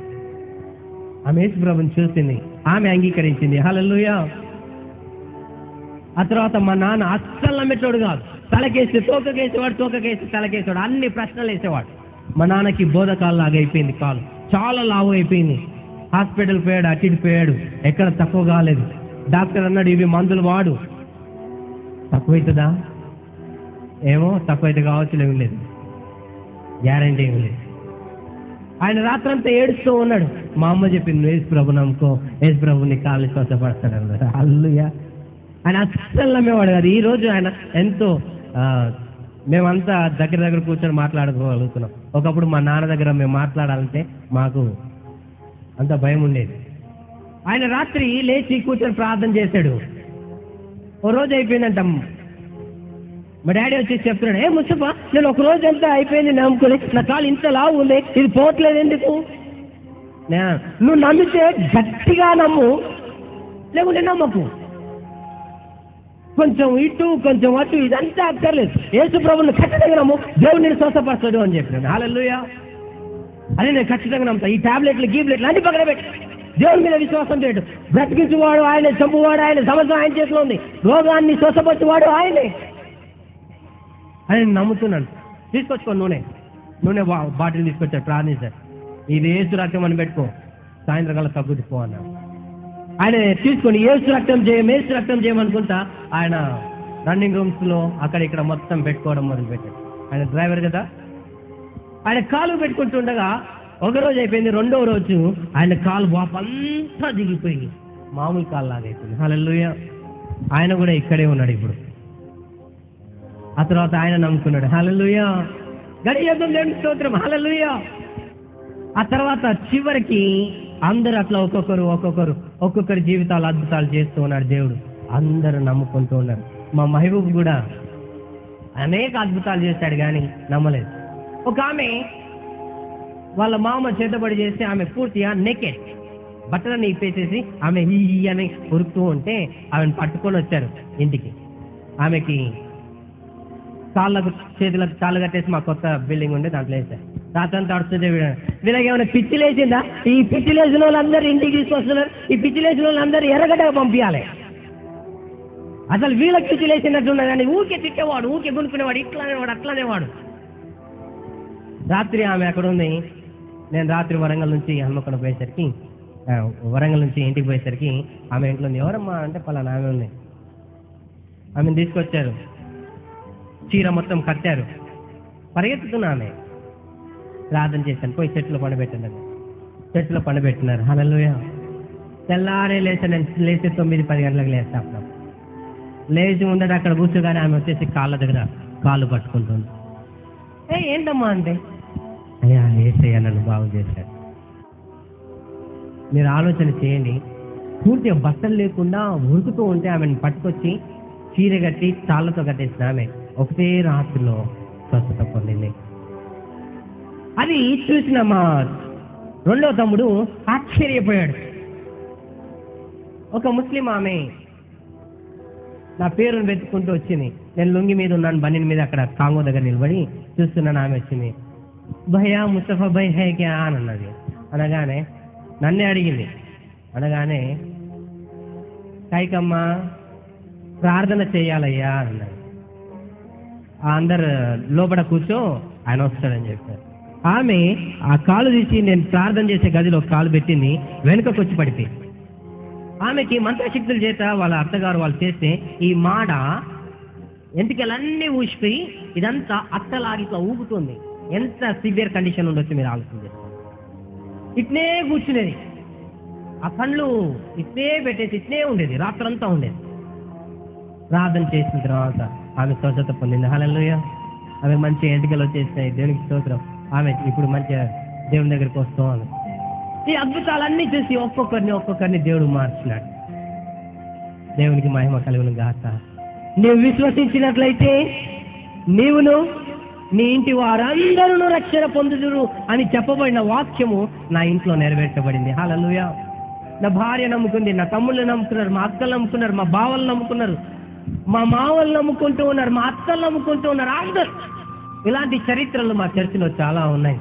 ఆమె యేసు ప్రభుని చూసింది, ఆమె అంగీకరించింది. హల్లెలూయా. ఆ తర్వాత మా నాన్న అస్సలు నమ్మేటోడు కాదు. తలకేసి తోకకేసేవాడు, తోకకేసి తలకేసేవాడు, అన్ని ప్రశ్నలు వేసేవాడు. మా నాన్నకి బోధకాలు అయిపోయింది, కాలు చాలా లావు అయిపోయింది. హాస్పిటల్ పోయాడు, అటు ఇటు పోయాడు, ఎక్కడ తక్కువ కాలేదు. డాక్టర్ అన్నాడు ఇవి మందులు వాడు, తక్కువైతుందా? ఏమో తక్కువైతే కావచ్చు, ఏమి లేదు, గ్యారంటీ ఏమి లేదు. ఆయన రాత్రంతా ఏడుస్తూ ఉన్నాడు. మా అమ్మ చెప్పింది, నువ్వు యేసు ప్రభు నమ్ముకో, యేసు ప్రభు నీ కాళ్ళు స్వస్థపడతాడు అన్నాడు. హల్లెలూయా. ఆయన అస్సలు నమ్మేవాడు కాదు. ఈరోజు ఆయన ఎంతో, మేమంతా దగ్గర కూర్చొని మాట్లాడుకోగలుగుతున్నాం. ఒకప్పుడు మా నాన్న దగ్గర మేము మాట్లాడాలంటే మాకు అంత భయం ఉండేది. ఆయన రాత్రి లేచి కూర్చొని ప్రార్థన చేశాడు. ఓ రోజు అయిపోయిందంట. మా డాడీ వచ్చేసి చెప్తున్నాడు, ముస్తఫా నేను ఒక రోజు అంతా అయిపోయింది నమ్ముకుని, నా కాలు ఇంత లావు ఉంది, ఇది పోవట్లేదు ఎందుకు? నువ్వు నమ్మితే గట్టిగా నమ్ము, లేకుంటే నమ్మకు. కొంచెం ఇటు కొంచెం అటు ఇదంతా అక్కర్లేదు. యేసు ప్రభువుని ఖచ్చితంగా నమ్ము, దేవుడు నేను స్వస్థపరచడు అని చెప్పినాడు. హల్లెలూయా. అదే నేను ఖచ్చితంగా నమ్ముతా. ఈ టాబ్లెట్లు గీబ్లెట్లు అన్ని పక్కన పెట్టి దేవుడి మీద విశ్వాసం చేయడు. బ్రతికించువాడు ఆయనే, చంపువాడు ఆయన, సమస్య ఆయన చేతిలో ఉంది, రోగాన్ని స్వస్థపరచువాడు ఆయనే అని నేను నమ్ముతున్నాను. తీసుకొచ్చుకో నూనె బాటిల్ తీసుకొచ్చాడు, ప్రార్థించాడు. ఇది యేసు రక్తం అని పెట్టుకో, సాయంత్రం కల్లా తగ్గుద్ది పో అన్నాడు. ఆయన తీసుకొని యేసు రక్తం చేయమనుకుంటా ఆయన రన్నింగ్ రూమ్స్లో అక్కడ ఇక్కడ మొత్తం పెట్టుకోవడం మొదలుపెట్టాడు. ఆయన డ్రైవర్ కదా, ఆయన కాలు పెట్టుకుంటుండగా ఒక రోజు అయిపోయింది. రెండవ రోజు ఆయన కాలు వాపంతా దిగిపోయి మామూలు కాలు లాగా అయిపోయింది. హల్లెలూయా. ఆయన కూడా ఇక్కడే ఉన్నాడు ఇప్పుడు. ఆ తర్వాత ఆయన నమ్ముకున్నాడు. హల్లెలూయా. గడియడం దేవుని స్తోత్రం. హల్లెలూయా. ఆ తర్వాత చివరికి అందరూ అట్లా ఒక్కొక్కరు జీవితాలు అద్భుతాలు చేస్తూ ఉన్నాడు దేవుడు. అందరూ నమ్ముకుంటూ ఉన్నారు. మా మహబూబ్ కూడా అనేక అద్భుతాలు చేశాడు కానీ నమ్మలేదు. ఒక ఆమె వాళ్ళ మామ చేతబడి చేసి ఆమె పూర్తిగా నెకెడ్ బట్టలన్నీ ఇప్పేసేసి ఆమె ఈ అని ఉరుకుతూ ఉంటే ఆమెను పట్టుకొని వచ్చారు ఇంటికి. ఆమెకి కాళ్ళకు చేతులకు తాళ్ళు కట్టేసి మా కొత్త బిల్డింగ్ ఉండే దాంట్లో వేసారు. రాత్రంతా అడుస్తుంటే వీళ్ళకి ఏమైనా పిచ్చి లేచిందా? ఈ పిచ్చి లేచిన వాళ్ళందరూ ఇంటికి తీసుకొస్తున్నారు. ఈ పిచ్చి లేచిన వాళ్ళందరూ ఎర్రగడ్డగా పంపించాలి. అసలు వీళ్ళకి పిచ్చి లేచినట్టున్నారు కానీ ఊరికే తిట్టేవాడు, ఊరికే కొనుక్కునేవాడు, ఇట్లానేవాడు అట్లానేవాడు. రాత్రి ఆమె అక్కడ ఉంది. నేను రాత్రి వరంగల్ నుంచి ఇంటికి పోయేసరికి ఆమె ఇంట్లో ఉంది. ఎవరమ్మా అంటే పలానా ఆమె ఉంది. ఆమెను తీసుకొచ్చారు, చీర మొత్తం కట్టారు, పరిగెత్తుతున్నా ఆమె. ప్రార్థన చేశాను, పోయి చెట్లు పండబెట్టినారు. హల్లెలూయా. తెల్లారే నేను లేచి 9-10 గంటలకు లేస్తాను. లేచి ఉండదు అక్కడ కూర్చోగానే ఆమె వచ్చేసి కాళ్ళ దగ్గర కాళ్ళు పట్టుకుంటుంది. ఏంటమ్మా అంటే, అయ్యా ఏసయ్య నన్ను బాగు చేశాడు. మీరు ఆలోచన చేయండి, పూర్తిగా బట్టలు లేకుండా ఉరుకుతూ ఉంటే ఆమెను పట్టుకొచ్చి చీర కట్టి తాళ్ళతో కట్టేసిన ఆమె ఒకటే రాత్రిలో స్వస్థత పొందింది. అది చూసిన మా రెండో తమ్ముడు ఆశ్చర్యపోయాడు. ఒక ముస్లిం ఆమె నా పేరును వెతుక్కుంటూ వచ్చింది. నేను లుంగి మీద ఉన్నాను, బన్నీని మీద అక్కడ కాంగో దగ్గర నిలబడి చూస్తున్నాను. ఆమె వచ్చింది, భయ్యా ముస్తఫా భయ్ హై క్యా అని అన్నది. అనగానే నన్నే అడిగింది. అనగానే కైకమ్మ ప్రార్థన చేయాలయ్యా అన్నది. అందరు లోపల కూర్చో ఆయన వస్తాడని చెప్పారు. ఆమె ఆ కాలు తీసి నేను ప్రార్థన చేసే గదిలో కాలు పెట్టింది, వెనుకకు వచ్చి పడిపోయింది. ఆమెకి మంత్రశక్తుల చేత వాళ్ళ అత్తగారు వాళ్ళు చేస్తే ఈ మాడ ఎంటికలన్నీ ఊసిపోయి ఇదంతా అత్తలాగితో ఊగుతుంది. ఎంత సివియర్ కండిషన్ ఉండొచ్చు మీరు ఆలోచన చేసుకోండి. ఇట్నే కూర్చునేది, ఆ కళ్ళు ఇట్నే పెట్టేసి ఇట్నే ఉండేది, రాత్రంతా ఉండేది. ప్రార్థన చేసిన తర్వాత ఆమె స్వచ్ఛత పొందింది. హల్లెలూయా. ఆమె మంచి ఎంటికలు వచ్చేసినాయి. దేవునికి స్తోత్రం. ఆమె ఇప్పుడు మంచిగా దేవుని దగ్గరికి వస్తాం. ఈ అద్భుతాలన్నీ చూసి ఒక్కొక్కరిని దేవుడు మార్చినాడు. దేవునికి మహిమ కలుగును గాక. నీవు విశ్వసించినట్లయితే నీవును నీ ఇంటి వారందరూ రక్షణ పొందుదురు అని చెప్పబడిన వాక్యము నా ఇంట్లో నెరవేర్చబడింది. హల్లెలూయా. నా భార్య నమ్ముకుంది, నా తమ్ముళ్ళు నమ్ముకున్నారు, మా అక్కలు నమ్ముకున్నారు, మా బావలు నమ్ముకున్నారు, మా మావలు నమ్ముకుంటూ ఉన్నారు, మా అత్తలు నమ్ముకుంటూ ఉన్నారు. అందరు ఇలాంటి చరిత్రలు మా చర్చిలో చాలా ఉన్నాయి.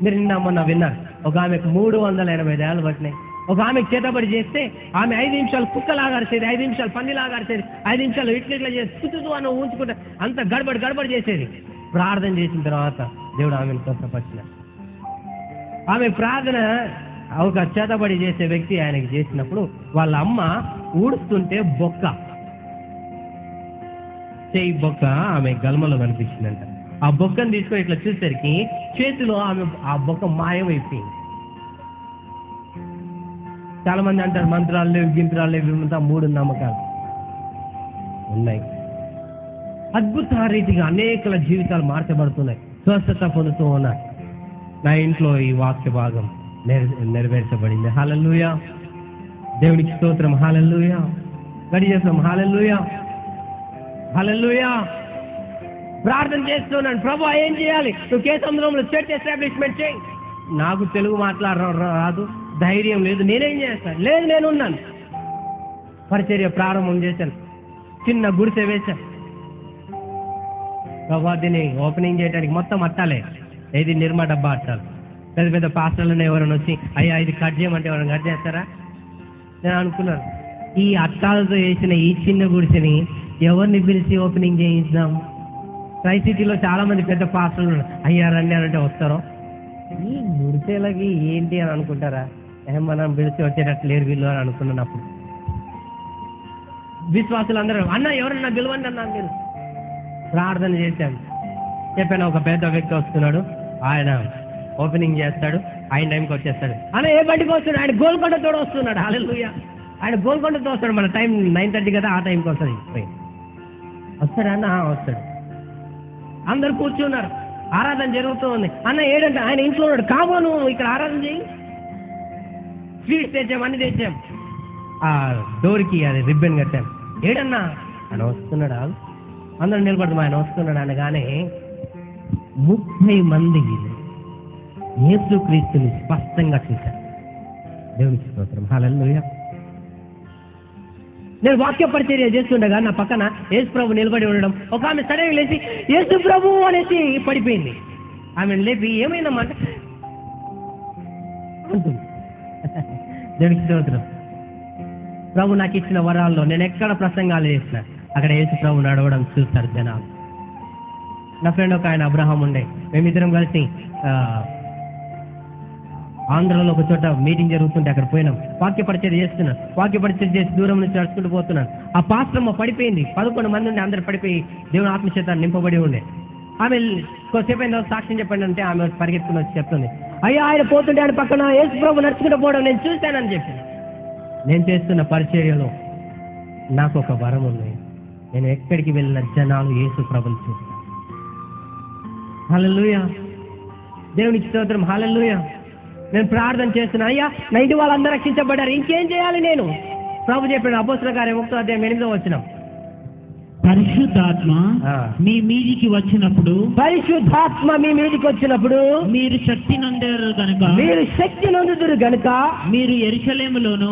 మీరు నిన్న మొన్న విన్నారు. ఒక ఆమెకు 385 ఏళ్ళు పట్టినాయి. ఒక ఆమెకు చేతబడి చేస్తే ఆమె 5 నిమిషాలు కుక్కలాగా అరిచేది, 5 నిమిషాలు పందిలాగా అరిచేది, 5 నిమిషాలు ఇట్లా చేసి తుతుతూ అని ఊంచుకుంటే అంత గడబడి చేసేది. ప్రార్థన చేసిన తర్వాత దేవుడు ఆమెను స్వస్థపరిచినాడు. ఆమె ప్రార్థన ఒక చేతబడి చేసే వ్యక్తి ఆయనకి చేసినప్పుడు వాళ్ళ అమ్మ ఊడుస్తుంటే చేయి బొక్క ఆమె గల్మలో కనిపించిందంట. ఆ బొక్కను తీసుకొని ఇట్లా చూసేసరికి చేతిలో ఆమె ఆ బొక్క మాయమైపోయింది. చాలా మంది అంటారు మంత్రాలు లేవు, గింత్రాలు లేవు, ఇవంతా 3 నమ్మకాలు ఉన్నాయి. అద్భుత రీతిగా అనేకల జీవితాలు మార్చబడుతున్నాయి, స్వస్థత పొందుతూ ఉన్నాయి. నా ఇంట్లో ఈ వాక్య భాగం నెరవేర్చబడింది. హల్లెలూయా. దేవునికి స్తోత్రం. హల్లెలూయా. గడి చేస్తాం. హల్లెలూయా, హల్లెలూయా. ప్రార్థన చేస్తున్నాను, ప్రభు ఏం చేయాలి? నువ్వు కేసముద్రంలో చర్చ్ ఎస్టాబ్లిష్మెంట్ చేయి. నాకు తెలుగు రాదు, ధైర్యం లేదు, నేనేం చేస్తాను? లేదు, నేనున్నాను. పరిచర్య ప్రారంభం చేశాను, చిన్న గుడిసె వేశాను. ప్రభు దీన్ని ఓపెనింగ్ చేయడానికి మొత్తం అట్టాలే, ఏది నిర్మా డబ్బా అట్టాలి. పెద్ద పెద్ద పాస్టర్లను ఎవరైనా వచ్చి అయ్యా ఇది కట్ చేయమంటే ఎవరైనా కట్ చేస్తారా? నేను అనుకున్నాను, ఈ అట్టాలతో వేసిన ఈ చిన్న గుడిసెని ఎవరిని పిలిచి ఓపెనింగ్ చేయించాం? ట్రై సిటీలో చాలా మంది పెద్ద పాస్టర్లు అయ్యా రండి అని అంటే వస్తారో, ఈ గుడిసెలకి ఏంటి అని అనుకుంటారా? మనం పిలిచి వచ్చేటట్టు లేరు వీళ్ళు అని అనుకున్నాను. అప్పుడు విశ్వాసులు అందరూ అన్న ఎవరన్నా పిలవండి అన్నా మీరు. ప్రార్థన చేశాను, చెప్పాను ఒక పెద్ద వ్యక్తి వస్తున్నాడు, ఆయన ఓపెనింగ్ చేస్తాడు, ఆయన టైంకి వచ్చేస్తాడు. అన్న ఏ బండికి వస్తున్నాడు? ఆయన గోల్కొండతో వస్తున్నాడు. హల్లెలూయా. ఆయన గోల్కొండతో వస్తాడు. మన టైం 9:30 కదా, ఆ టైంకి వస్తుంది. వస్తాడా అన్న? వస్తాడు. అందరు కూర్చున్నారు, ఆరాధన జరుగుతూ ఉంది. అన్న ఏడంటే ఆయన ఇంట్లో ఉన్నాడు. కాబో నువ్వు ఇక్కడ ఆరాధన చేయి. స్వీట్స్ తెచ్చాం, అన్ని తెచ్చాం, ఆ డోర్కి అది రిబ్బన్ కట్టాం. ఏడన్నా? ఆయన వస్తున్నాడా? అందరూ నిలబడతాం. ఆయన వస్తున్నాడు అనగానే 30 మంది యేసుక్రీస్తుని స్పష్టంగా చూశారు. దేవునికి స్తోత్రం. హల్లెలూయా. నేను వాక్య పరిచర్య చేస్తుండగా నా పక్కన యేసు ప్రభు నిలబడి ఉండడం, ఒక ఆమె సడన్గా లేచి యేసు ప్రభు అనేసి పడిపోయింది. ఆమెను లేపి ఏమైందమ్మా అంటే అంటుంది. దేవునికి స్తోత్రం. ప్రభు నాకు ఇచ్చిన వరాల్లో నేను ఎక్కడ ప్రసంగాలు చేసిన అక్కడ యేసు ప్రభు నడవడం చూస్తారు జనాలు. నా ఫ్రెండ్ ఒక ఆయన అబ్రహాం ఉండే, మేమిద్దరం కలిసి ఆంధ్రలో ఒక చోట మీటింగ్ జరుగుతుంటే అక్కడ పోయినాం. వాక్య పరిచర్య చేస్తున్నాను. వాక్య పరిచర్య చేసి దూరం నుంచి నడుచుకుంటూ పోతున్నాను. ఆ పాస్టమ్మ పడిపోయింది. 11 మంది ఉండి అందరు పడిపోయి దేవుని ఆత్మచేత నింపబడి ఉండే. ఆమె కొద్దిసేపు అయిన సాక్ష్యం చెప్పండి అంటే ఆమె పరిగెత్తుకుని వచ్చి చెప్తుంది, అయ్యా ఆయన పోతుంటే ఆయన పక్కన యేసు ప్రభు నడుచుకుంటూ పోవడం నేను చూశానని చెప్పి. నేను చేస్తున్న పరిచర్యలో నాకు ఒక వరం ఉంది. నేను ఎక్కడికి వెళ్ళిన జనాలు యేసు ప్రభుని చూస్తాను. హల్లెలూయా. దేవునికి స్తోత్రం. హల్లెలూయా. నేను ప్రార్థన చేస్తున్నా, అయ్యా నా ఇంటి వాళ్ళందరూ రక్షించబడ్డారు, ఇంకేం చేయాలి నేను? ప్రభు చెప్పాడు అపోస్తలుల కార్యం 1:8 వచ్చినాం. పరిశుద్ధాత్మ మీ మీదికి వచ్చినప్పుడు, పరిశుద్ధాత్మ మీ మీదికి వచ్చినప్పుడు మీరు శక్తి నందారు గనుక, మీరు శక్తి నొందుదురు గనుక మీరు యెరూషలేములోను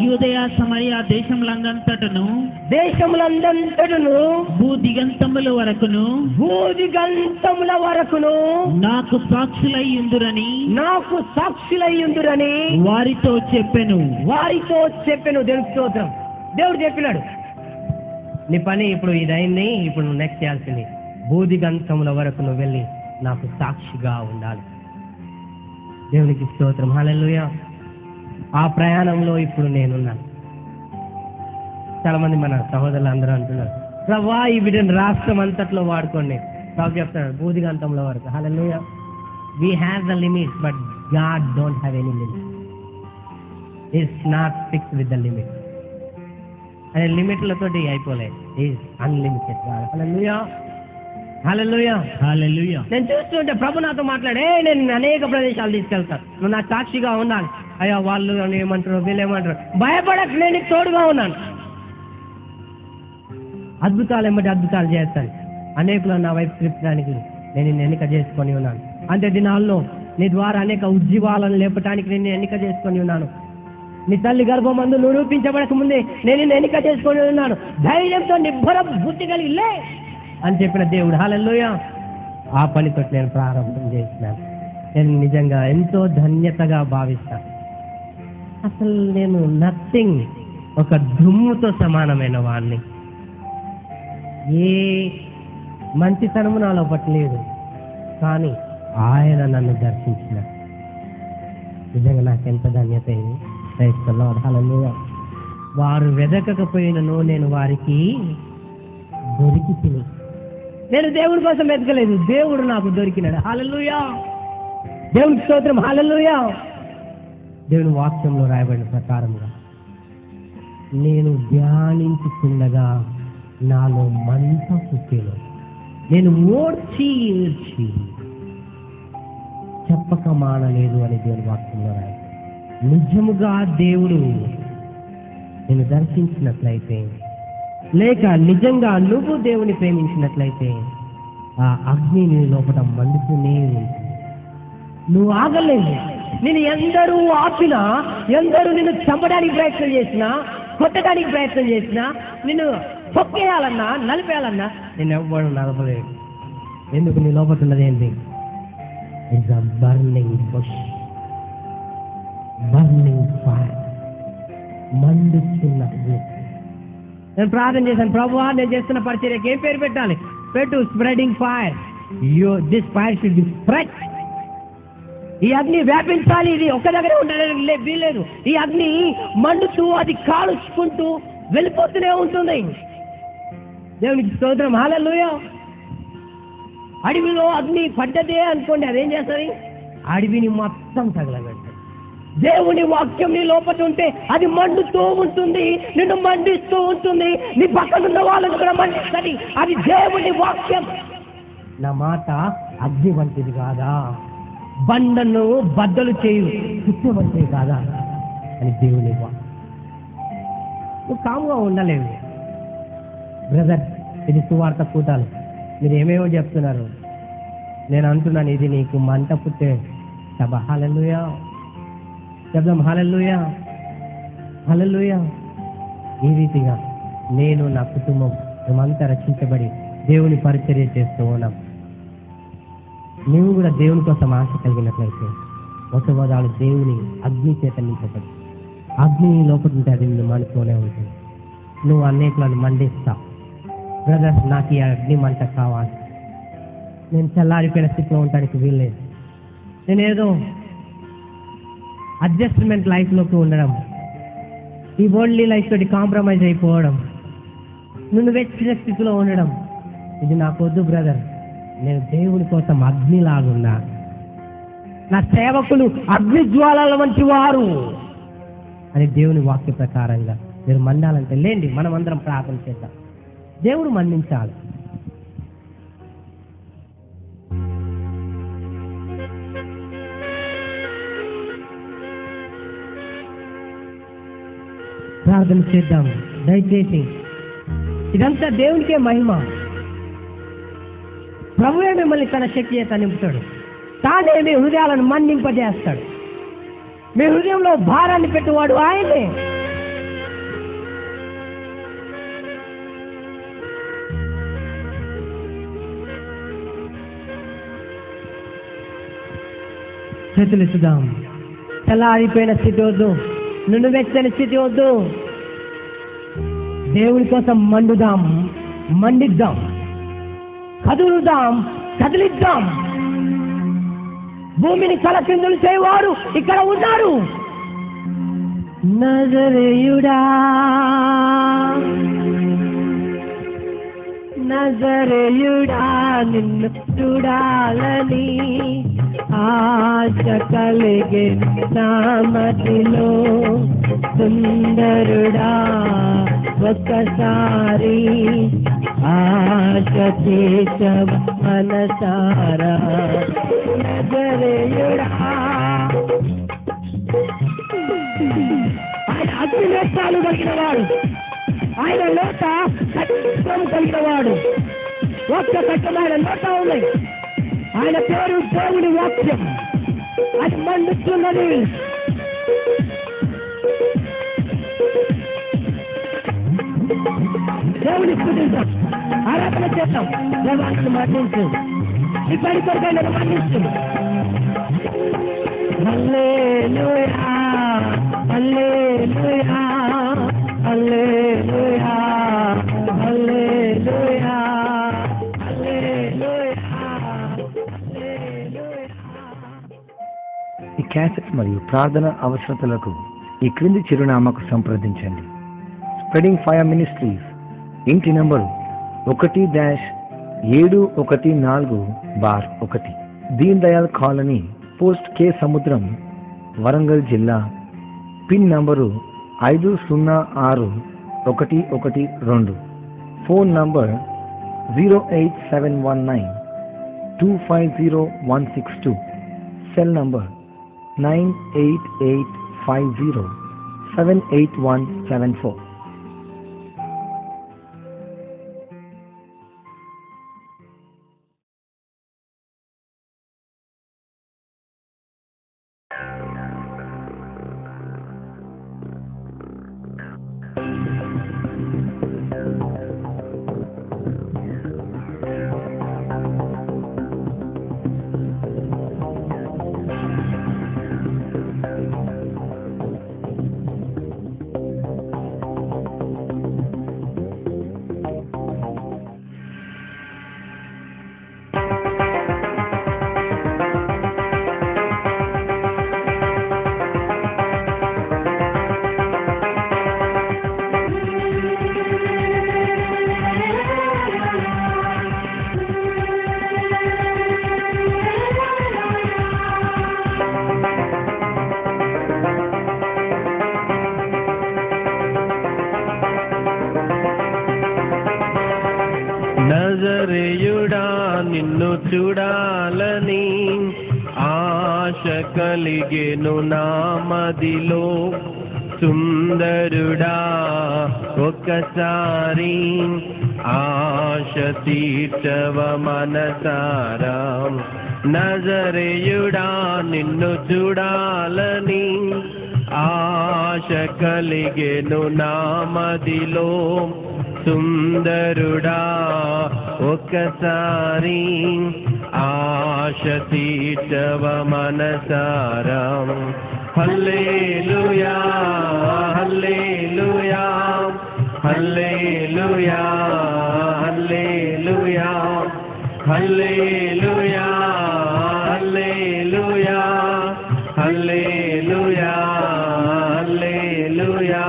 యూదయ సమరయ దేశములందంతటను భూదిగంతముల వరకును నాకు సాక్షులయ్యుందురని వారితో చెప్పెను. దేవుడి స్తోత్రం. దేవుడు చెప్పినాడు నీ పని ఇప్పుడు ఇదైంది, ఇప్పుడు నువ్వు నెక్స్ట్ చేయాల్సింది భూదిగంతముల వరకు నువ్వు వెళ్ళి నాకు సాక్షిగా ఉండాలి. దేవునికి స్తోత్రం. హల్లెలూయా. ఆ ప్రయాణంలో ఇప్పుడు నేనున్నాను. చాలా మంది మన సహోదరులు అందరూ అంటున్నారు, ప్రభా ఈ బిడ్డను రాష్ట్రం అంతట్లో వాడుకోండి. ప్రభు చెప్తున్నాడు భూదిగంతంలో వరకు. Hallelujah. We have the limits but God don't have any limit. It's not fixed with the limit. అనే లిమిట్లతోటి అయిపోలేదు. Is unlimited. Hallelujah. Hallelujah. Hallelujah. నేను చూస్తుంటే ప్రభు నాతో మాట్లాడే, నేను అనేక ప్రదేశాలు తీసుకెళ్తాను, నువ్వు నాకు సాక్షిగా ఉండాలి. అయ్యా వాళ్ళు ఏమంటారు వీళ్ళు ఏమంటారు, భయపడక నేను నీకు తోడుగా ఉన్నాను. అద్భుతాలు ఏమంటే అద్భుతాలు చేస్తాను. అనేకులు నా వైపు తిప్పడానికి నేను నిన్ను ఎన్నిక చేసుకొని ఉన్నాను. అంతే దినాల్లో నీ ద్వారా అనేక ఉజ్జీవాలను లేపటానికి నేను ఎన్నిక చేసుకొని ఉన్నాను. నీ తల్లి గర్భమందు నువ్వు రూపించబడక ముందే నేను నిన్ను ఎన్నిక చేసుకొని ఉన్నాను. ధైర్యంతో నిబ్బర బుద్ధి కలిగి లే అని చెప్పిన దేవుడు. హల్లెలూయా. ఆ పనితో నేను ప్రారంభం చేసినాను. నేను నిజంగా ఎంతో ధన్యతగా భావిస్తాను. అసలు నేను నథింగ్, ఒక దుమ్ముతో సమానమైన వాడిని. ఏ మంచితనము నాలో పట్టలేదు, కానీ ఆయన నన్ను దర్శించిన నిజంగా నాకెంత ధన్యత అయింది. హల్లెలూయా. వారు వెదకకపోయినను నేను వారికి దొరికి తిని. నేను దేవుడి కోసం వెతకలేదు, దేవుడు నాకు దొరికినాడు. హల్లెలూయా. దేవునికి స్తోత్రం. హల్లెలూయా. దేవుని వాక్యంలో రాయబడిన ప్రకారంగా నేను ధ్యానించుతుండగా నాలో మంట పుట్టెను. నేను ఓడ్చి ఏడ్చి చెప్పక మానలేదు అని దేవుని వాక్యంలో రాయబడింది. నిజముగా దేవుడు నేను దర్శించినట్లయితే, లేక నిజంగా నువ్వు దేవుని ప్రేమించినట్లయితే, ఆ అగ్ని నీ లోపల మండుతూనే ఉంటుంది. నువ్వు ఆగలేవు. నేను ఎందరూ ఆపినా, ఎందరూ నిన్ను చంపడానికి ప్రయత్నం చేసినా, కొట్టడానికి ప్రయత్నం చేసినా, నిన్ను తొక్కేయాలన్నా, నలిపేయాలన్నా నేను ఎవ్వడు నలపలేడు. ఎందుకు? నీ లోపల ఉన్నది ఏంటి? It's a burning bush, burning fire, మండుతున్న అగ్ని. నేను ప్రార్థన చేశాను, ప్రభువా నేను చేస్తున్న పరిచర్యకి ఏం పేరు పెట్టాలి? పెట్టు spreading fire. This fire should be spread. ఈ అగ్ని వ్యాపించాలి. ఇది ఒక్క దగ్గర ఉండడానికి వీలేదు. ఈ అగ్ని మండుతూ అది కాలుచుకుంటూ వెళ్ళిపోతూనే ఉంటుంది. దేవునికి స్తోత్రం. హల్లెలూయా. అడవిలో అగ్ని పడ్డదే అనుకోండి, అదేం చేస్తుంది? అడవిని మొత్తం తగలబెడుతుంది. దేవుని వాక్యం నీ లోపల ఉంటే అది మండుతూ ఉంటుంది, నిన్ను మండిస్తూ ఉంటుంది, నీ పక్కనున్న వాళ్ళని కూడా మండిస్తుంది. అది దేవుని వాక్యం. నా మాట అగ్ని వంటిది కాదా, బండను బద్దలు చేయు చుట్టూ వంటిది కాదా అని దేవుని వాక్యం. నువ్వు కాముగా ఉండలేవు బ్రదర్. ఇది సువార్త కూటాలు, మీరు ఏమేమో చెప్తున్నారు. నేను అంటున్నాను, ఇది నీకు మంట పుట్టే సభ. హల్లెలూయా శబ్దం. హల్లెలూయా, హల్లెలూయా. ఈ రీతిగా నేను, నా కుటుంబం, మేమంతా రక్షించబడి దేవుని పరిచర్య చేస్తూ ఉన్నాం. నీవు కూడా దేవుని కోసం ఆశ కలిగినట్లయితే మొట్టమొదలు దేవుని అగ్ని చేత నింపబడి, అగ్ని లోపల ఉంటే అది నిన్ను మండుతూనే ఉంటుంది. నువ్వు అనేకులను మండిస్తావు. బ్రదర్ నాకు ఈ అగ్ని మంట కావాలి, నేను చల్లారిపోయిన స్థితిలో ఉండడానికి వీల్లేదు, నేనేదో అడ్జస్ట్మెంట్ లైఫ్లోకి ఉండడం, ఈ వరల్డ్లీ లైఫ్ తోటి కాంప్రమైజ్ అయిపోవడం, నువ్వు వెచ్చిన స్థితిలో ఉండడం, ఇది నాకు వద్దు బ్రదర్. నేను దేవుని కోసం అగ్నిలాగున్నా. నా సేవకులు అగ్ని జ్వాలల వంటి వారు అని దేవుని వాక్య ప్రకారంగా మీరు మండాలంటే లేండి, మనం అందరం ప్రార్థన చేద్దాం. దేవుడు మన్నించాలి. ప్రార్థన చేద్దాం దయచేసి. ఇదంతా దేవునికే మహిమ. ప్రభువే మిమ్మల్ని తన శక్తి చేత నింపుతాడు. తానే మీ హృదయాలను మన్నింపజేస్తాడు. మీ హృదయంలో భారాన్ని పెట్టువాడు ఆయనే. చేతులెత్తుదాం. చల్లారిపోయిన స్థితి వద్దు, నిన్ను వెచ్చని స్థితి వద్దు. దేవుని కోసం మండుదాం, మండిద్దాం, కదులుదాం, కదిలిద్దాం. భూమిని కలకిందులు చేయవారు ఇక్కడ ఉన్నారు. నజరేయుడా, నజరేయుడా, నిన్ను చూడాలని ఆశ కలిగే నా మదిలో. సుందరుడా, ఒక్కసారి ఆశ చేసవ మనసారా. నజరేయుడా, ఆయన అగ్నినేత్రాలు కలిగిన వాడు, ఆయన లోట కట్టం కలిగిన వాడు. ఒక్క కట్టం ఆయన లోట ఉన్నాయి. ఆయన పేరు దేవుని వాక్యం. అది మండుతున్నది. దేవుని స్తుతించాం, ఆరాధన చేస్తాం. దేవాన్ని మన్నించు, ఈ పని కొరకైనా మన్నించు. హల్లెలూయా, హల్లెలూయా, హల్లెలూయా, హల్లెలూయా, హల్లెలూయా, హల్లెలూయా. ఈ క్యాసెట్ మరియు ప్రార్థన అవసరతలకు ఈ క్రింది చిరునామాకు సంప్రదించండి. స్ప్రెడింగ్ ఫైర్ మినిస్ట్రీస్, ఇంటి number 1-714-1 Deen Dayal colony, post K సముద్రం, వరంగల్ జిల్లా. Pin number 506112. Phone number 08719250162. Cell number 9884 94950788174. నజరేయుడా నిన్ను చూడాలని ఆశ కలిగెను నా మదిలో, సుందరుడా ఒక్కసారి ఆశ తీర్చవ మనసారా. నజరేయుడా నిన్ను చూడాలని ఆశ కలిగెను నా మదిలో, సుందరుడా ఒక్కసారి ఆశ తీర్చవ మనసారా. హల్లెలూయా hallelujah hallelujah hallelujah hallelujah hallelujah hallelujah హల్లెలూయా.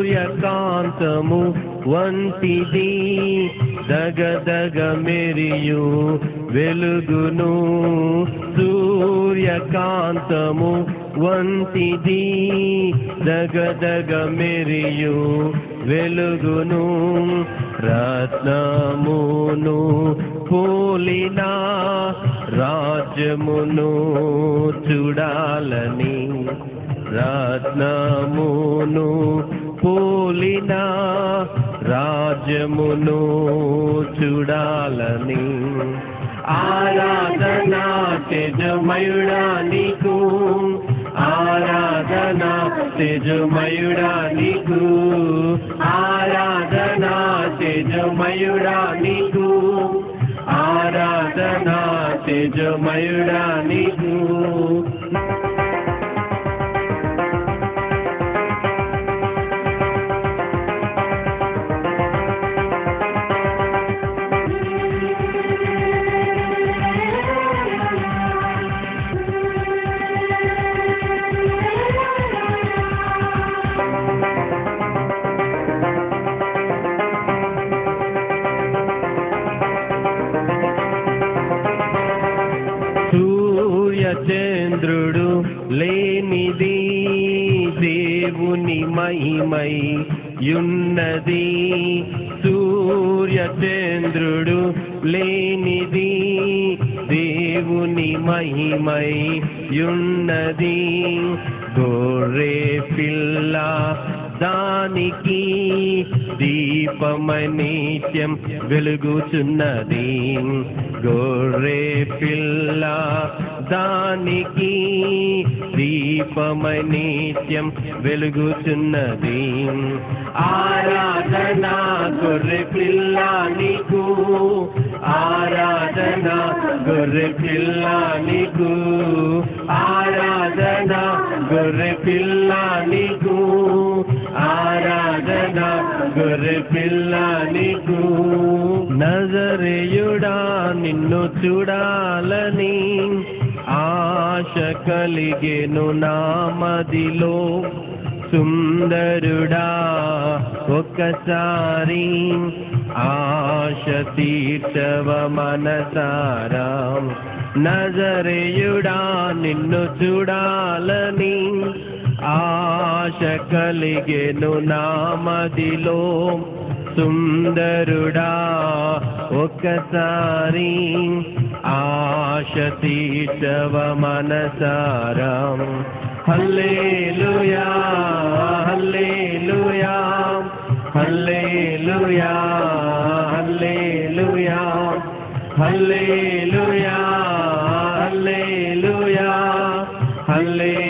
సూర్యకాంతము వంటిది దగదగ మెరియు వెలుగును, సూర్యకాంతము వంటిది దగదగ మెరియు వెలుగును, రత్నమును పోలిన రాజ్యమును చూడాలని, రత్నమును పోలిన రాజ్యమును చూడాలని. ఆరాధనా తేజమయుడా నీకు, ఆరాధనా తేజమయుడా నీకు, ఆరాధనా తేజమయుడా నీకు, ఆరాధనా తేజమయుడా నీకు. చంద్రుడు లేనిది దేవుని మహిమై యున్నది, సూర్యచంద్రుడు లేనిది దేవుని మహిమై యున్నది, గొర్రె పిల్ల దానికి దీపమై నిత్యం వెలుగుచున్నది, గొర్రె పిల్ల దానికి దీపమై నిత్యం వెలుగుచున్నది. ఆరాధనా గొర్రె పిల్ల నీకు, ఆరాధనా గొర్రె పిల్ల నీకు, ఆరాధనా గొర్రె పిల్ల నీకు, ఆరాధనా గొర్రె పిల్ల నీకు. నజరేయుడా నిన్ను చూడాలని ఆశ కలిగెను నా మదిలో, సుందరుడా ఒక్కసారి ఆశ తీర్చవ మనసారా. నజరేయుడా నిన్ను చూడాలని ఆశ కలిగెను నా మదిలో. సుందరుడా ఒక్కసారి ఆశ తీర్చవ మనసారా. హల్లెలూయా hallelujah hallelujah hallelujah hallelujah hallelujah హల్లెలూయా